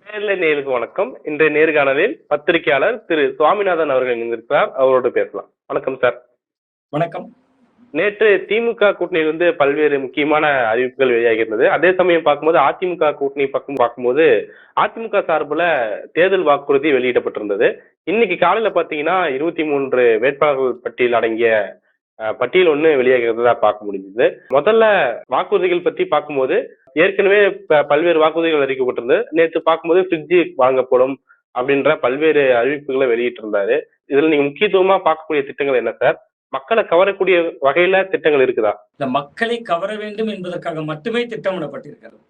நேர்ல நேருக்கு வணக்கம். இன்றைய நேர்காணலில் பத்திரிகையாளர் திரு சுவாமிநாதன் அவர்கள் இணைந்திருக்கிறார். அவரோடு பேசலாம். வணக்கம் சார். வணக்கம். நேற்று திமுக கூட்டணியிலிருந்து பல்வேறு முக்கியமான அறிவிப்புகள் வெளியாகியிருந்தது. அதே சமயம் பார்க்கும்போது அதிமுக கூட்டணி பக்கம் பார்க்கும்போது அதிமுக சார்புல தேர்தல் வாக்குறுதி வெளியிடப்பட்டிருந்தது. இன்னைக்கு காலையில பாத்தீங்கன்னா 23 வேட்பாளர்கள் பட்டியல் அடங்கிய பட்டியல் ஒண்ணு வெளியாகிறதா பார்க்க முடிஞ்சது. முதல்ல வாக்குறுதிகள் பத்தி பார்க்கும்போது ஏற்கனவே பல்வேறு வாக்குறுதிகள் அறிவிக்கப்பட்டிருந்தது. நேற்று பார்க்கும்போது ஃப்ரிட்ஜ் வாங்கப்படும் அப்படின்ற பல்வேறு அறிவிப்புகளை வெளியிட்டிருந்தாரு. இதுல நீங்க முக்கியத்துவமா பார்க்கக்கூடிய திட்டங்கள் என்ன சார்? மக்களை கவரக்கூடிய வகையில திட்டங்கள் இருக்குதா? இந்த மக்களை கவர வேண்டும் என்பதற்காக மட்டுமே திட்டமிடப்பட்டிருக்கிறது.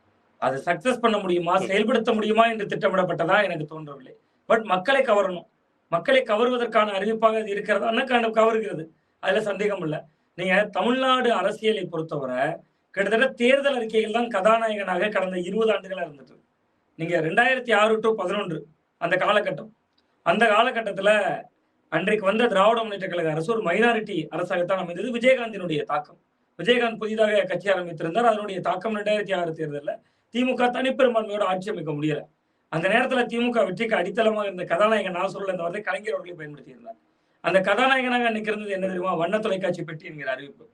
அதை சக்சஸ் பண்ண முடியுமா, செயல்படுத்த முடியுமா என்று திட்டமிடப்பட்டதா எனக்கு தோன்றவில்லை. பட் மக்களை கவரணும். மக்களை கவருவதற்கான அறிவிப்பாக அது இருக்கிறதா கவருகிறது. அதுல சந்தேகம் இல்லை. நீங்க தமிழ்நாடு அரசியலை பொறுத்தவரை கிட்டத்தட்ட தேர்தல் அறிக்கைகள் தான் கதாநாயகனாக கடந்த 20 ஆண்டுகளா இருந்துட்டு. நீங்க 2006 to 11 அந்த காலகட்டம். அந்த காலகட்டத்துல அன்றைக்கு வந்த திராவிட முன்னேற்ற கழக அரசு ஒரு மைனாரிட்டி அரசாகத்தான் அமைந்தது. விஜயகாந்தினுடைய தாக்கம். விஜயகாந்த் புதிதாக கட்சி ஆரம்பித்திருந்தார். அதனுடைய தாக்கம் 2006 தேர்தலில் திமுக தனிப்பெரும்பான்மையோட ஆட்சி அமைக்க முடியல. அந்த நேரத்துல திமுக வெற்றிக்கு அடித்தளமாக இருந்த கதாநாயகன் நான் சொல்ல இந்த வார்த்தை கலைஞர் அவர்களை பயன்படுத்தி இருந்தார். அந்த கதாநாயகனாக அன்னைக்கு இருந்தது என்ன தெரியுமா? வண்ண தொலைக்காட்சி பெட்டி என்கிற அறிவிப்பு.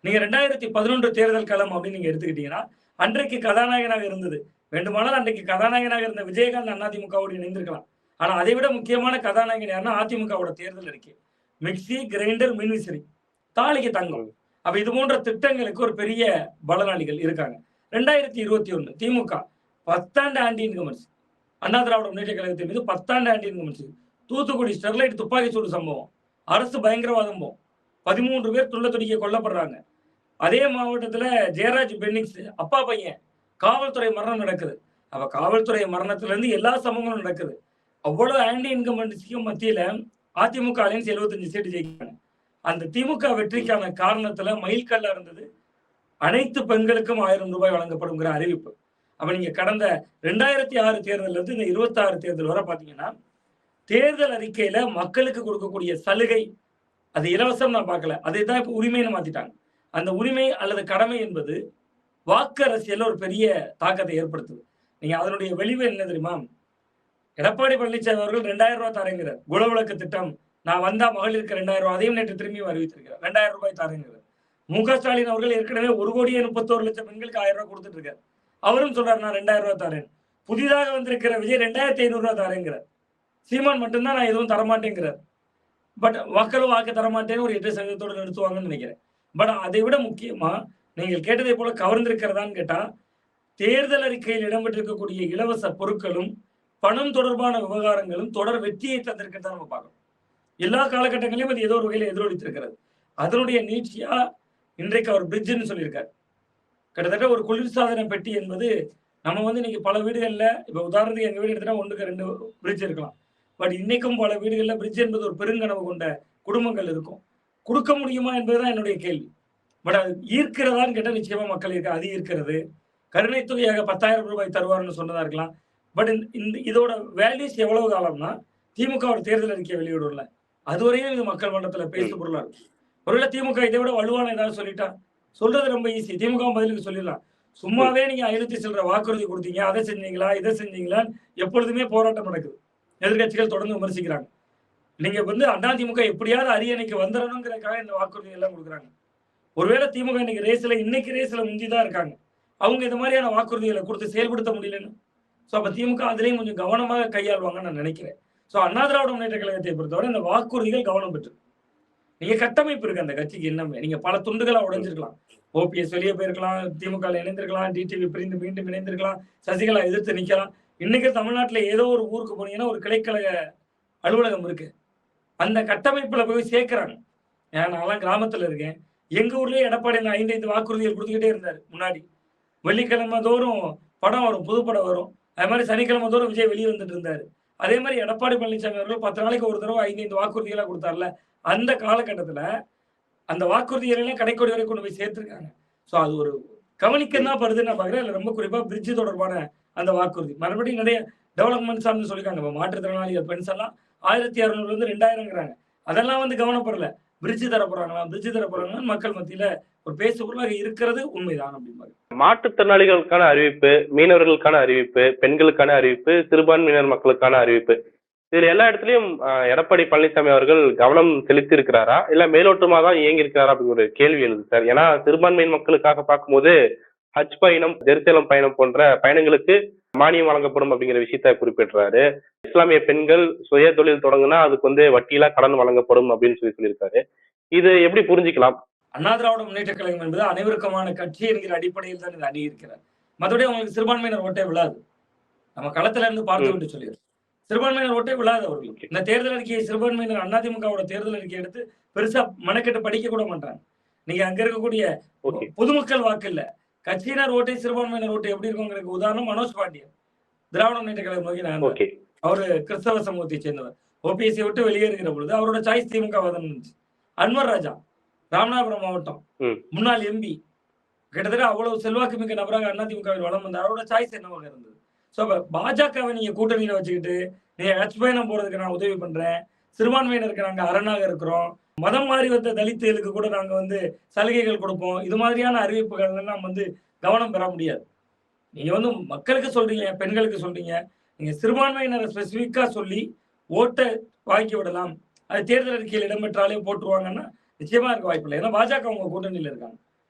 நீங்க 2011 தேர்தல் களம் அப்படின்னு நீங்க எடுத்துக்கிட்டீங்கன்னா அன்றைக்கு கதாநாயகனாக இருந்தது. வேண்டுமானால் அன்றைக்கு கதாநாயகனாக இருந்த விஜயகாந்த் அதிமுகவோடு இணைந்திருக்கலாம். ஆனா அதை விட முக்கியமான கதாநாயகன் யாருன்னா அதிமுகவோட தேர்தல் அறிக்கை. மிக்சி, கிரைண்டர், மின்விசிறி, தாலிக்கு தங்கம். அப்ப இது போன்ற திட்டங்களுக்கு ஒரு பெரிய பலனாளிகள் இருக்காங்க. 2021 திமுக 10 ஆண்டு ஆன்டி இன்கம்பன்சி. அண்ணா திராவிட முன்னேற்ற கழகத்தின் மீது 10 ஆண்டு ஆன்டி இன்கம்பன்சி. தூத்துக்குடி ஸ்டெர்லைட் துப்பாக்கி சூடு சம்பவம், அரசு பயங்கரவாதம், 13 பேர் துள்ள துடிக்க கொல்லப்படுறாங்க. அதே மாவட்டத்துல ஜெயராஜ் பென்னிக்ஸ் அப்பா பையன் காவல்துறை மரணம் நடக்குது. அப்ப காவல்துறை மரணத்துல இருந்து எல்லா சம்பவங்களும் நடக்குது. அவ்வளவு ஆன்டி இன்கம்பன்சிக்கும் மத்தியில அதிமுக அலையன்ஸ் 75 சீட்டு ஜெயிக்கிறாங்க. அந்த திமுக வெற்றிக்கான காரணத்துல மைல்கல்லா இருந்தது அனைத்து பெண்களுக்கும் 1000 ரூபாய் வழங்கப்படுங்கிற அறிவிப்பு. அப்ப நீங்க கடந்த 2006 தேர்தல் இருந்து இந்த 26 தேர்தல் வரை பாத்தீங்கன்னா தேர்தல் அறிக்கையில மக்களுக்கு கொடுக்கக்கூடிய சலுகை அது இலவசம் நான் பார்க்கல. அதை தான் இப்ப உரிமைன்னு மாத்திட்டாங்க. அந்த உரிமை அல்லது கடமை என்பது வாக்கு அரசியல்ல ஒரு பெரிய தாக்கத்தை ஏற்படுத்துது. நீங்க அதனுடைய வெளிவு என்ன தெரியுமா? எடப்பாடி பழனிசாமி அவர்கள் 2000 ரூபாய் தரேங்கிறார். குலவிளக்கு திட்டம், நான் வந்தா மகளிருக்கு 2000 ரூபாய், அதையும் நேற்று திரும்பியும் அறிவித்திருக்கிறார். 2000 ரூபாய் தரேங்கிறார். மு.க. ஸ்டாலின் அவர்கள் ஏற்கனவே 1,31,00,000 பெண்களுக்கு 1000 ரூபாய் கொடுத்துட்டு இருக்காரு. அவரும் சொல்றாரு நான் 2000 ரூபாய் தரேன். புதிதாக வந்திருக்கிற விஜய் 2500 ரூபாய் தரேங்கிறார். சீமான் மட்டும்தான் நான் எதுவும் தரமாட்டேங்கிறார். பட் மக்களும் வாக்கு தரமாட்டேன்னு ஒரு 8% நிறுத்துவாங்கன்னு நினைக்கிறேன். பட் அதை விட முக்கியமா நீங்கள் கேட்டதை போல கவர்ந்திருக்கிறதான்னு கேட்டா தேர்தல் அறிக்கையில் இடம்பெற்றிருக்கக்கூடிய இலவச பொருட்களும் பணம் தொடர்பான விவகாரங்களும் தொடர் வெற்றியை தந்திருக்கிறதா நம்ம பார்க்கணும். எல்லா காலகட்டங்களிலும் அது ஏதோ ஒரு வகையில் எதிரொலித்திருக்கிறது. அதனுடைய நீட்சியா இன்றைக்கு அவர் பிரிட்ஜ்னு சொல்லியிருக்காரு. கிட்டத்தட்ட ஒரு குளிர்சாதன பெட்டி என்பது நம்ம இன்னைக்கு பல வீடுகள்ல இப்ப உதாரணத்துக்கு எங்க வீடு எடுத்துட்டா 1க்கு 2 பிரிட்ஜ் இருக்கலாம். பட் இன்னைக்கும் பல வீடுகள்ல பிரிட்ஜ் என்பது ஒரு பெருங்கனவு கொண்ட குடும்பங்கள் இருக்கும். கொடுக்க முடியுமா என்பதுதான் என்னுடைய கேள்வி. பட் அது ஈர்க்கிறதான்னு கேட்டால் நிச்சயமா மக்கள் இருக்க அது ஈர்க்கிறது. கருணை தொகையாக 10,000 ரூபாய் தருவார்னு சொன்னதா இருக்கலாம். பட் இதோட வேல்யூஸ் எவ்வளவு காலம்னா திமுக ஒரு தேர்தல் அறிக்கை வெளியிடல அதுவரையும் இது மக்கள் மன்றத்துல பேசு பொருளா இருக்கு. ஒருவேளை திமுக இதை விட வலுவான ஏதாவது சொல்லிட்டா சொல்றது ரொம்ப ஈஸி. திமுக பதிலுக்கு சொல்லிடலாம். சும்மாவே நீங்க 500 சில்லற வாக்குறுதி கொடுத்தீங்க, அதை செஞ்சீங்களா இதை செஞ்சீங்களா எப்பொழுதுமே போராட்டம் நடக்குது. எதிர்கட்சிகள் தொடர்ந்து விமர்சிக்கிறாங்க. நீங்க அதிமுக எப்படியாவது அரியணைக்கு வந்துடணுங்கிறதுக்காக இந்த வாக்குறுதி எல்லாம் கொடுக்குறாங்க. ஒருவேளை திமுக இன்னைக்கு ரேஸ்ல முந்திதான் இருக்காங்க. அவங்க இந்த மாதிரியான வாக்குறுதிகளை கொடுத்து செயல்படுத்த முடியலன்னு அப்ப திமுக அதுலயும் கொஞ்சம் கவனமாக கையாளுவாங்கன்னு நான் நினைக்கிறேன். அண்ணா திராவிட முன்னேற்ற கழகத்தை பொறுத்தவரை இந்த வாக்குறுதிகள் கவனம் பெற்று நீங்க கட்டமைப்பு இருக்கு அந்த கட்சிக்கு. இன்னும் நீங்க பல துண்டுகளா உடைஞ்சிருக்கலாம். ஓபிஎஸ் வெளியே போயிருக்கலாம், திமுக இணைந்திருக்கலாம், டிடிவி பிரிந்து மீண்டும் இணைந்திருக்கலாம், சசிகலா எதிர்த்து நிக்கலாம். இன்னைக்கு தமிழ்நாட்டுல ஏதோ ஒரு ஊருக்கு போனீங்கன்னா ஒரு கிளைக்கழக அலுவலகம் இருக்கு. அந்த கட்டமைப்புல போய் சேர்க்கிறாங்க. நான்லாம் கிராமத்துல இருக்கேன். எங்க ஊர்லயே எடப்பாடி 5 வாக்குறுதிகள் கொடுத்துக்கிட்டே இருந்தாரு. முன்னாடி வெள்ளிக்கிழமை தோறும் படம் வரும், புதுப்படம் வரும். அது மாதிரி சனிக்கிழமை தோறும் விஜய் வெளியே வந்துட்டு இருந்தாரு. அதே மாதிரி எடப்பாடி பழனிசாமி அவர்கள் 10 நாளைக்கு ஒரு தடவை 5 வாக்குறுதிகளா கொடுத்தாருல. அந்த காலகட்டத்துல அந்த வாக்குறுதிகள் எல்லாம் கடைக்கோடி வரை கொண்டு போய் சேர்த்திருக்காங்க. அது ஒரு கவனிக்க தான் படுதுன்னு நான் பாக்குறேன். ரொம்ப குறிப்பா பிரிட்ஜ் தொடர்பான அந்த வாக்குறுதி மறுபடியும் நிறைய டெவலப்மெண்ட் சார்ந்து சொல்லியிருக்காங்க. மாற்றுத்திறனாளிகள் பென்ஷன்லாம் 1,600 2,000ங்கிறாங்க. அதெல்லாம் கவனப்படல. பிரிட்ஜ் தர போறாங்களா மக்கள் மத்தியில ஒரு பேசு பொருளாக இருக்கிறது உண்மைதான் அப்படிம்பாரு. மாற்றுத்திறனாளிகளுக்கான அறிவிப்பு, மீனவர்களுக்கான அறிவிப்பு, பெண்களுக்கான அறிவிப்பு, சிறுபான்மையினர் மக்களுக்கான அறிவிப்பு, இதுல எல்லா இடத்துலயும் எடப்பாடி பழனிசாமி அவர்கள் கவனம் செலுத்தி இருக்கிறாரா இல்ல மேலோட்டமா தான் இயங்கி இருக்கிறாரா அப்படிங்கிற ஒரு கேள்வி எழுது சார். ஏன்னா சிறுபான்மையின் மக்களுக்காக பார்க்கும்போது ஹஜ் பயணம், ஜெருசலம் பயணம் போன்ற பயணங்களுக்கு மானியம் வழங்கப்படும் அப்படிங்கிற விஷயத்த குறிப்பிடுறாரு. இஸ்லாமிய பெண்கள் சுய தொழில் தொடங்குனா அதுக்கு வட்டியில்லா கடன் வழங்கப்படும் அப்படின்னு சொல்லியிருக்காரு. இது எப்படி புரிஞ்சுக்கலாம்? அண்ணா திராவிட முன்னேற்ற கழகம் என்பது அனைவருக்குமான கட்சி என்கிற அடிப்படையில் தான் இதை அணுகியிருக்கிறார். மற்றபடி அவங்களுக்கு சிறுபான்மையினர் ஓட்டே விழாது. நம்ம களத்துல இருந்து பார்த்து விட்டு சொல்லிடுறோம். சிறுபான்மையினர் ஓட்டே விழாது அவர்களுக்கு. இந்த தேர்தல் அறிக்கையை சிறுபான்மையினர் அதிமுகவோட தேர்தல் அறிக்கை எடுத்து பெருசா மனக்கெட்டு படிக்க கூட மாட்டாங்க. நீங்க அங்க இருக்கக்கூடிய பொதுமக்கள் வாக்கு இல்ல, கட்சியினர் ஓட்டை சிறுபான்மையினர் ஓட்டு எப்படி இருக்குங்கிறதுக்கு உதாரணம் மனோஜ் பாண்டியன், திராவிட முன்னேற்ற கழகம் நோக்கி அவரு கிறிஸ்தவ சமூகத்தை சேர்ந்தவர். ஓபிஎஸ்சி விட்டு வெளியேறுகிற பொழுது அவரோட சாய்ஸ் திமுக வாதம் இருந்துச்சு. அன்வர் ராஜா ராமநாதபுரம் மாவட்டம் முன்னாள் எம்பி, கிட்டத்தட்ட அவ்வளவு செல்வாக்கு மிக்க நபராக அதிமுகவில் வளம் வந்தார். அவரோட சாய்ஸ் என்னவாக இருந்தது? சோ பாஜகவை நீங்க கூட்டணியில வச்சுக்கிட்டு நீங்க ஹஜ் பயணம் போறதுக்கு நான் உதவி பண்றேன், சிறுபான்மையினருக்கு நாங்க அரணாக இருக்கிறோம், மதம் மாறி வந்த தலித்துகளுக்கு கூட நாங்க சலுகைகள் கொடுப்போம், இது மாதிரியான அறிவிப்புகள் நம்ம கவனம் பெற முடியாது. நீங்க மக்களுக்கு சொல்றீங்க, பெண்களுக்கு சொல்றீங்க, நீங்க சிறுபான்மையினரை ஸ்பெசிபிக்கா சொல்லி ஓட்டை வாங்கி விடலாம், அது தேர்தல் அறிக்கையில் இடம்பெற்றாலே போட்டுருவாங்கன்னா நிச்சயமா இருக்க வாய்ப்பு இல்லை. ஏன்னா பாஜக உங்க கூட்டணியில இருக்காங்க.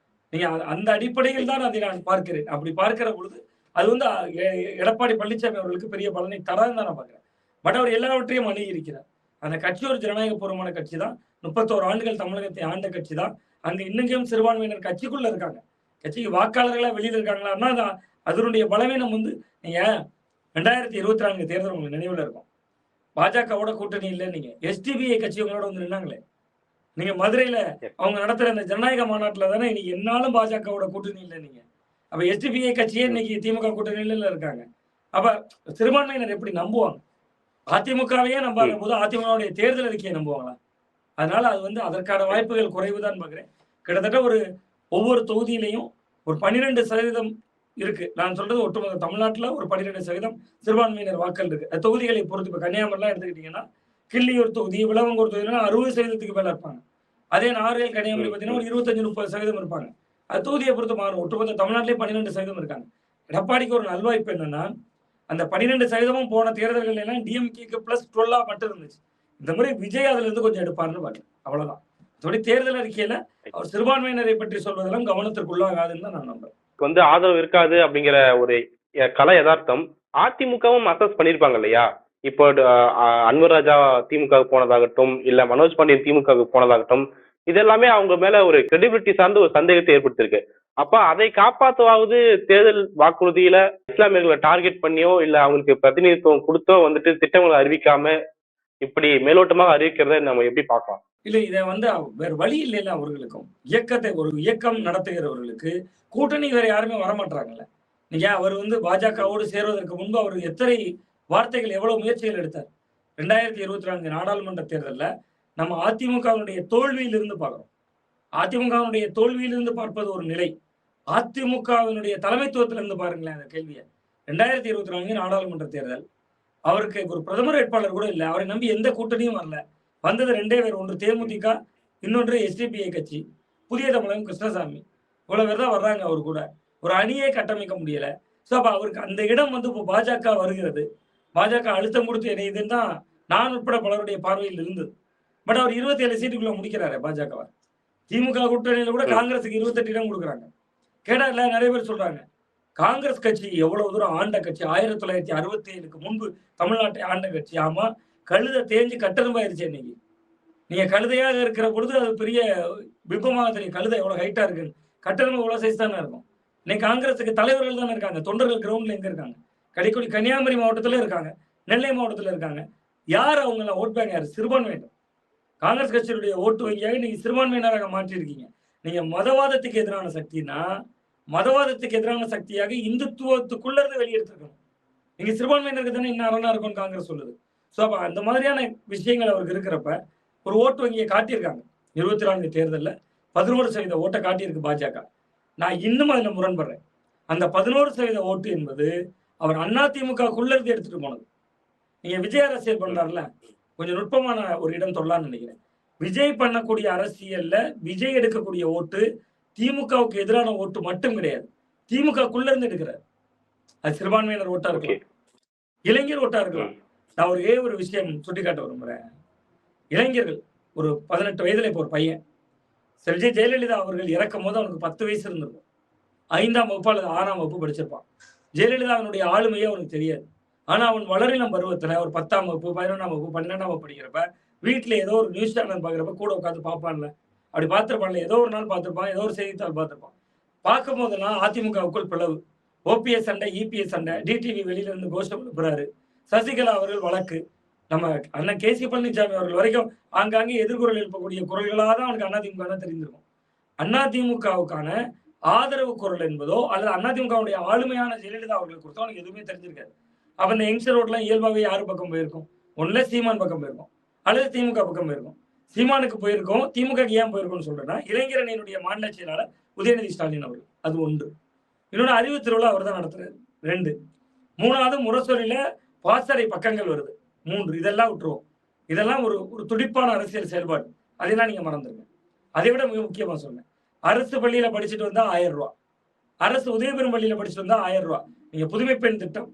நீங்க அந்த அடிப்படையில் தான் அதை நான் பார்க்கிறேன். அப்படி பார்க்கிற பொழுது அது எடப்பாடி பழனிசாமி அவர்களுக்கு பெரிய பலனை தராதுன்னு தான் நான் பார்க்கிறேன். பட் அவர் எல்லாவற்றையும் அணுகி இருக்கிறார். அந்த கட்சி ஒரு ஜனநாயக பூர்வமான கட்சி தான். 31 ஆண்டுகள் தமிழகத்தை ஆண்ட கட்சி தான். அங்க இன்னைக்கும் சிறுபான்மையினர் கட்சிக்குள்ள இருக்காங்க. கட்சிக்கு வாக்காளர்களா வெளியில இருக்காங்களா? அதனுடைய பலவீனம் நீங்க 2024 தேர்தல் உங்களுக்கு நினைவுல இருக்கும். பாஜகவோட கூட்டணி இல்லை, நீங்க எஸ்டிபிஐ கட்சி உங்களோட நின்னாங்களே. நீங்க மதுரையில அவங்க நடத்துற அந்த ஜனநாயக மாநாட்டுல தானே இன்னைக்கு என்னாலும் பாஜகவோட கூட்டணி இல்லை நீங்க. அப்ப எஸ்டிபிஐ கட்சியே இன்னைக்கு திமுக கூட்டணியில இருக்காங்க. அப்ப சிறுபான்மையினர் எப்படி நம்புவாங்க? அதிமுகவையே நம்பாத போது அதிமுகவுடைய தேர்தல் அறிக்கையை நம்புவாங்களா? அதனால அது அதற்கான வாய்ப்புகள் குறைவுதான் பார்க்கிறேன். கிட்டத்தட்ட ஒவ்வொரு தொகுதியிலையும் ஒரு 12% இருக்கு. நான் சொல்றது ஒட்டுமொத்த தமிழ்நாட்டுல ஒரு 12% சிறுபான்மையினர் வாக்கள் இருக்கு. தொகுதிகளை பொறுத்து இப்ப கன்னியாகுமரிலாம் எடுத்துக்கிட்டீங்கன்னா கிள்ளியூர் தொகுதி, விளவங்கூர் தொகுதியில 60% மேல இருப்பாங்க. அதே நாகர்கோவில், கன்னியாகுமரி பார்த்தீங்கன்னா ஒரு 25-30% இருப்பாங்க. அது தொகுதியை பொறுத்து மாறும். ஒட்டுமொத்த தமிழ்நாட்டிலே 12% இருக்காங்க. எடப்பாடிக்கு ஒரு நல்வாய்ப்பு என்னன்னா, அந்த 12% போன தேர்தல்கள் எல்லாம் டிஎம்கேக்கு +12 மட்டும் இருந்துச்சு. இந்த முறை விஜய் அதுல இருந்து கொஞ்சம் எடுப்பாருன்னு பாருங்க. அவ்வளவுதான். தேர்தல் அறிக்கையில அவர் சிறுபான்மையினரை பற்றி சொல்வதெல்லாம் கவனத்திற்குள்ளாகாதுன்னு தான் நான் நம்புறேன். ஆதரவு இருக்காது அப்படிங்கிற ஒரு கலை யதார்த்தம் அதிமுகவும் அசஸ் பண்ணிருப்பாங்க இல்லையா? இப்போ அன்வர் ராஜா திமுக போனதாகட்டும், இல்ல மனோஜ் பாண்டியன் திமுக போனதாகட்டும், இதெல்லாமே அவங்க மேல ஒரு கிரெடிபிலிட்டி சார்ந்த ஒரு சந்தேகத்தை ஏற்படுத்திருக்கு. அப்ப அதை காப்பாற்றுவாவது தேர்தல் வாக்குறுதியில இஸ்லாமியர்களை டார்கெட் பண்ணியோ இல்ல அவங்களுக்கு பிரதிநிதித்துவம் கொடுத்தோ திட்டங்களை அறிவிக்காம இப்படி மேலோட்டமாக அறிவிக்கிறத நம்ம எப்படி பார்க்கலாம்? இல்ல இதை வேற வழி இல்லைல்ல அவர்களுக்கும். ஒரு இயக்கம் நடத்துகிறவர்களுக்கு கூட்டணி வேற யாருமே வரமாட்டாங்கல்ல. நீங்க அவர் பாஜகவோடு சேருவதற்கு முன்பு அவர் எத்தனை வார்த்தைகள், எவ்வளவு முயற்சிகள் எடுத்தார். 2024 நாடாளுமன்ற தேர்தல்ல நம்ம அதிமுகவினுடைய தோல்வியிலிருந்து பார்க்கிறோம். அதிமுகவினுடைய தோல்வியிலிருந்து பார்ப்பது ஒரு நிலை, அதிமுகவினுடைய தலைமைத்துவத்திலிருந்து பாருங்களேன் அந்த கேள்வியை. 2024 நாடாளுமன்ற தேர்தல், அவருக்கு ஒரு பிரதமர் வேட்பாளர் கூட இல்லை. அவரை நம்பி எந்த கூட்டணியும் வரல. வந்தது 2 பேர், ஒன்று தேமுதிக, இன்னொன்று எஸ்டிபிஐ கட்சி, புதிய தமிழகம் கிருஷ்ணசாமி. இவ்வளவு பேர் தான் வர்றாங்க. அவர் கூட ஒரு அணியே கட்டமைக்க முடியல. ஸோ அப்ப அவருக்கு அந்த இடம் இப்போ பாஜக வருகிறது, பாஜக அழுத்தம் கொடுத்து இணையுதுன்னு தான் நான் உட்பட பலருடைய பார்வையில் இருந்தது. பட் அவர் 27 சீட்டுக்குள்ள முடிக்கிறாரு பாஜகவை. திமுக கூட்டணியில கூட காங்கிரஸுக்கு 28 இடம் கொடுக்குறாங்க. கேட்டா இல்ல, நிறைய பேர் சொல்றாங்க காங்கிரஸ் கட்சி எவ்வளவு தூரம் ஆண்ட கட்சி, 1967க்கு முன்பு தமிழ்நாட்டை ஆண்ட கட்சி. ஆமா, கழுதை தேஞ்சு கட்டெரும்பாயிருச்சு. இன்னைக்கு நீங்க கழுதையாக இருக்கிற பொழுது அது பெரிய விபமாக தெரியும். கழுதை எவ்வளவு ஹைட்டா இருக்கு, கட்டெரும்பு எவ்வளவு சைஸ் தானே இருக்கும். இன்னைக்கு காங்கிரஸுக்கு தலைவர்கள் தானே இருக்காங்க. தொண்டர்கள் கிரவுண்ட்ல எங்க இருக்காங்க? கடைக்கோடி கன்னியாகுமரி மாவட்டத்துல இருக்காங்க, நெல்லை மாவட்டத்துல இருக்காங்க. யார் அவங்க ஓட் பேங்க்? யாரு? சிறுபான்மையினர். காங்கிரஸ் கட்சியுடைய ஓட்டு வங்கியாக நீங்க சிறுபான்மையினராக மாற்றி இருக்கீங்க. நீங்க மதவாதத்துக்கு எதிரான சக்தினா, மதவாதத்துக்கு எதிரான சக்தியாக இந்துத்துவத்துக்குள்ள இருந்து வெளியெடுத்திருக்கணும். நீங்க சிறுபான்மையினருக்கு தானே இன்னும் அரணா இருக்கும் காங்கிரஸ் சொல்லுது. ஸோ அப்ப அந்த மாதிரியான விஷயங்கள் அவருக்கு இருக்கிறப்ப ஒரு ஓட்டு வங்கியை காட்டியிருக்காங்க. 24 தேர்தலில் 11% ஓட்டை காட்டியிருக்கு பாஜக. நான் இன்னும் அதுல முரண்படுறேன். அந்த 11% ஓட்டு என்பது அவர் அதிமுகக்குள்ள இருந்து எடுத்துட்டு போனது. நீங்க விஜய் அரசியல் பண்றாருல, கொஞ்சம் நுட்பமான ஒரு இடம் சொல்லலாம்னு நினைக்கிறேன். விஜய் பண்ணக்கூடிய அரசியல்ல விஜய் எடுக்கக்கூடிய ஓட்டு திமுகவுக்கு எதிரான ஓட்டு மட்டும் கிடையாது, திமுகக்குள்ள இருந்து எடுக்கிறார். அது சிறுபான்மையினர் ஓட்டா இருக்கலாம், இளைஞர் ஓட்டா இருக்கலாம். நான் ஒரே ஒரு விஷயம் சுட்டிக்காட்ட விரும்புறேன். இளைஞர்கள் ஒரு 18 வயதுல இப்போ ஒரு பையன் விஜய் ஜெயலலிதா அவர்கள் இறக்கும் போது அவனுக்கு 10 வயசு இருந்திருக்கும். 5ஆம் வகுப்பு அல்லது 6ஆம் வகுப்பு படிச்சிருப்பான். ஜெயலலிதாவினுடைய ஆளுமையே அவனுக்கு தெரியாது. ஆனா அவன் வளரிளம் பருவத்துல ஒரு 10ஆம் வகுப்பு, 11ஆம் வகுப்பு, 12ஆம் வகுப்பு படிக்கிறப்ப வீட்டுல ஏதோ ஒரு நியூஸ் சேனல் பாக்குறப்ப கூட உட்காந்து பார்ப்பான்ல, அப்படி பார்த்திருப்பான்ல, ஏதோ ஒரு நாள் பார்த்திருப்பான், ஏதோ ஒரு செய்தித்தாள் பார்த்திருப்பான். பார்க்கும் போதெல்லாம் அதிமுகவுக்குள் பிளவு, ஓபிஎஸ் சண்டை, இபிஎஸ் சண்டை, டிடிவி வெளியில இருந்து கோஷம் எழுப்புறாரு, சசிகலா அவர்கள் வழக்கு, நம்ம அண்ணன் கேசி பழனிசாமி அவர்கள் வரைக்கும் ஆங்காங்கே எதிர்குரல் எழுப்பக்கூடிய குரல்களாக தான் அவனுக்கு அதிமுக தெரிந்திருக்கும். அதிமுகவுக்கான ஆதரவு குரல் என்பதோ அல்லது அதிமுகவுடைய ஆளுமையான ஜெயலலிதா அவர்களுக்கு கொடுத்தோ அவனுக்கு எதுவுமே தெரிஞ்சிருக்காது. அப்ப இந்த யங்ஸ்டர் ரோட்லாம் இயல்பாவே யாரு பக்கம் போயிருக்கும்? ஒண்ணுல சீமான் பக்கம் போயிருக்கும் அல்லது திமுக பக்கம் போயிருக்கும். சீமானுக்கு போயிருக்கும், திமுக ஏன் போயிருக்கும்னு சொல்றேன்னா இளைஞரணியினுடைய மாநில செயலாளர் உதயநிதி ஸ்டாலின் அவர்கள், அது ஒன்று. இன்னொன்று அறிவு திருவிழா அவர் தான் நடத்துறாரு, 2. 3வது முரசொலியில பாசறை பக்கங்கள் வருது, 3. இதெல்லாம் விட்டுருவோம். இதெல்லாம் ஒரு ஒரு துடிப்பான அரசியல் செயல்பாடு, அதெல்லாம் நீங்க மறந்துருங்க. அதை விட மிக முக்கியமா சொன்னேன், அரசு பள்ளியில படிச்சுட்டு வந்தா 1000 ரூபாய், அரசு உதயபெரும் பள்ளியில படிச்சுட்டு வந்தா 1000 ரூபாய். நீங்க புதுமை பெண் திட்டம்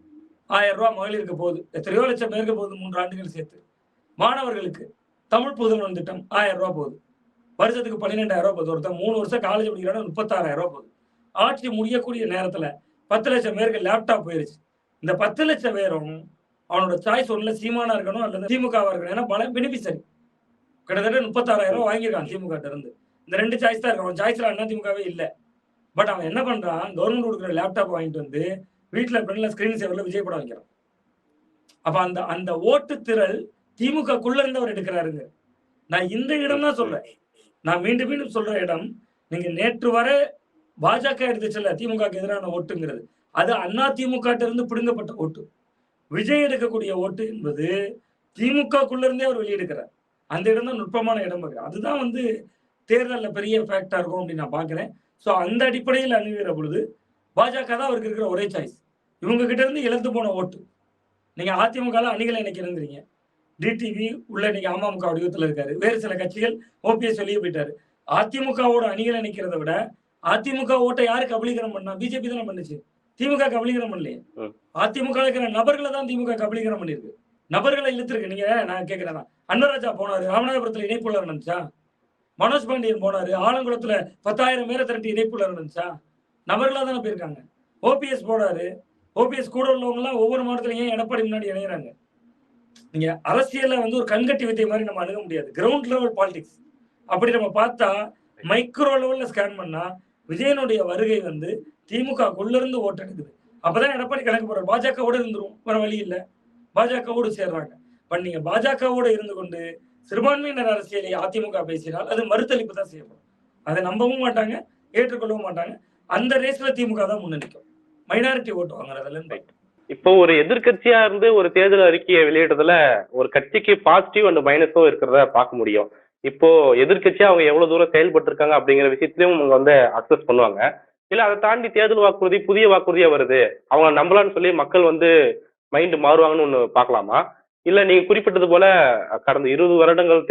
1000 ரூபாய் மகளிருக்கு போகுது, எத்தனையோ லட்சம் பேருக்கு போகுது 3 ஆண்டுகள் சேர்த்து. மாணவர்களுக்கு தமிழ் புதுமன் திட்டம் 1000 ரூபாய் போகுது, வருஷத்துக்கு 12000 ரூபாய் போகுது. ஒருத்தர் 3 வருஷம் காலேஜ் படிக்கிறாங்க, 36000 ரூபாய் போகுது. ஆட்சி முடியக்கூடிய நேரத்துல 10 லட்சம் பேருக்கு லேப்டாப் போயிருச்சு. இந்த 10 லட்சம் பேரும் அவனோட சாய்ஸ் ஒண்ணுல சீமானா இருக்கணும் அல்லது திமுகவா இருக்கணும். ஏன்னா பல பெனிஃபிஷரி கிட்டத்தட்ட 36000 ரூபாய் வாங்கியிருக்கான் திமுக இருந்து. இந்த 2 சாய்ஸ் தான் இருக்கும். அவன் சாய்ஸ்ல அண்ணா திமுகவே இல்லை. பட் அவன் என்ன பண்றான், கவர்மெண்ட் கொடுக்குற லேப்டாப் வாங்கிட்டு வந்து வீட்டுல ஃப்ரெண்ட்ல ஸ்கிரீன் சேவர்ல விஜய் படம் வைக்கிறான். அப்ப அந்த அந்த ஓட்டு திரள் திமுகக்குள்ள இருந்து அவர் எடுக்கிறாருங்க. நான் இந்த இடம் தான் சொல்றேன், நான் மீண்டும் மீண்டும் சொல்ற இடம். நீங்க நேற்று வரை பாஜக எடுத்துச்சுல்ல திமுக எதிரான ஓட்டுங்கிறது, அது அண்ணா திமுக இருந்து பிடுங்கப்பட்ட ஓட்டு. விஜய் எடுக்கக்கூடிய ஓட்டு என்பது திமுகக்குள்ள இருந்தே அவர் வெளியெடுக்கிறார். அந்த இடம் தான் நுட்பமான இடம். அதுதான் தேர்தலில் பெரிய ஃபேக்டா இருக்கும் அப்படின்னு நான் பாக்குறேன். ஸோ அந்த அடிப்படையில் அணுகிற பொழுது பாஜக தான் அவருக்கு இருக்கிற ஒரே சாய்ஸ். இவங்க கிட்ட இருந்து இழந்து போன ஓட்டு. நீங்க அதிமுக அணிகளை இன்னைக்கு இருந்துறீங்க, டிடிவி உள்ள இன்னைக்கு அமமுக வடிவத்தில் இருக்காரு, வேறு சில கட்சிகள் ஓபிஎஸ் வெளியே போயிட்டாரு. அதிமுகவோட அணிகளை நினைக்கிறத விட அதிமுக ஓட்டை யாரு கபலீகரம் பண்ணா? பிஜேபி தானே பண்ணுச்சு, திமுக கபலீகரம் பண்ணலையே. அதிமுக இருக்கிற நபர்களை தான் திமுக கபலீகரம் பண்ணிருக்கு, நபர்களை இழுத்துருக்கு. நீங்க நான் கேட்கிறேன், அன்பராஜா போனாரு, ராமநாதபுரத்துல இணைப்புள்ள நடந்துச்சா? மனோஜ் பாண்டியன் போனாரு, ஆலங்குளத்துல 10,000 பேரை திரட்டி இணைப்புள்ள நடந்துச்சா? நபர்களா தானே போயிருக்காங்க. ஓபிஎஸ் போனாரு, ஓபிஎஸ் கூட உள்ளவங்க எல்லாம் ஒவ்வொரு மாவட்டத்திலையும் எடப்பாடி முன்னாடி இணைகிறாங்க. நீங்க அரசியல்ல ஒரு கண்கட்டி வித்தை மாதிரி நம்ம அணுக முடியாது. கிரவுண்ட் லெவல் பாலிடிக்ஸ் அப்படி நம்ம பார்த்தா மைக்ரோ லெவல்ல ஸ்கேன் பண்ணா விஜயனுடைய வருகை திமுகக்குள்ள இருந்து ஓட்டு எடுக்குது. அப்பதான் எடப்பாடி கணக்கு போறாரு, பாஜகவோட இருந்துரும், வேற வழி இல்லை, பாஜகவோடு சேர்றாங்க. பட் நீங்க பாஜகவோடு இருந்து கொண்டு சிறுபான்மையினர் அரசியலை அதிமுக பேசினால் அது மறுத்தளிப்பு தான் செய்யப்படும். அதை நம்பவும் மாட்டாங்க, ஏற்றுக்கொள்ளவும் மாட்டாங்க. அந்த ரேஸ்ல திமுக தான் முன்னணிக்கும், மைனாரிட்டி ஓட்டு வாங்குறதுல. இப்போ ஒரு எதிர்கட்சியா இருந்து ஒரு தேர்தல் அறிக்கையை வெளியிடுறதுல ஒரு கட்சிக்கு பாசிட்டிவ் அண்ட் மைனஸும் இருக்கிறத பார்க்க முடியும். இப்போ எதிர்கட்சியா அவங்க எவ்வளவு தூரம் செயல்பட்டு இருக்காங்க அப்படிங்கிற விஷயத்திலயும் அவங்க அக்சஸ் பண்ணுவாங்க. இல்ல அதை தாண்டி தேர்தல் வாக்குறுதி புதிய வாக்குறுதியா வருது, அவங்க நம்பலான்னு சொல்லி மக்கள் மைண்ட் மாறுவாங்கன்னு ஒண்ணு பார்க்கலாமா? இல்ல நீங்க குறிப்பிட்டது போல கடந்த 20 வருடங்கள்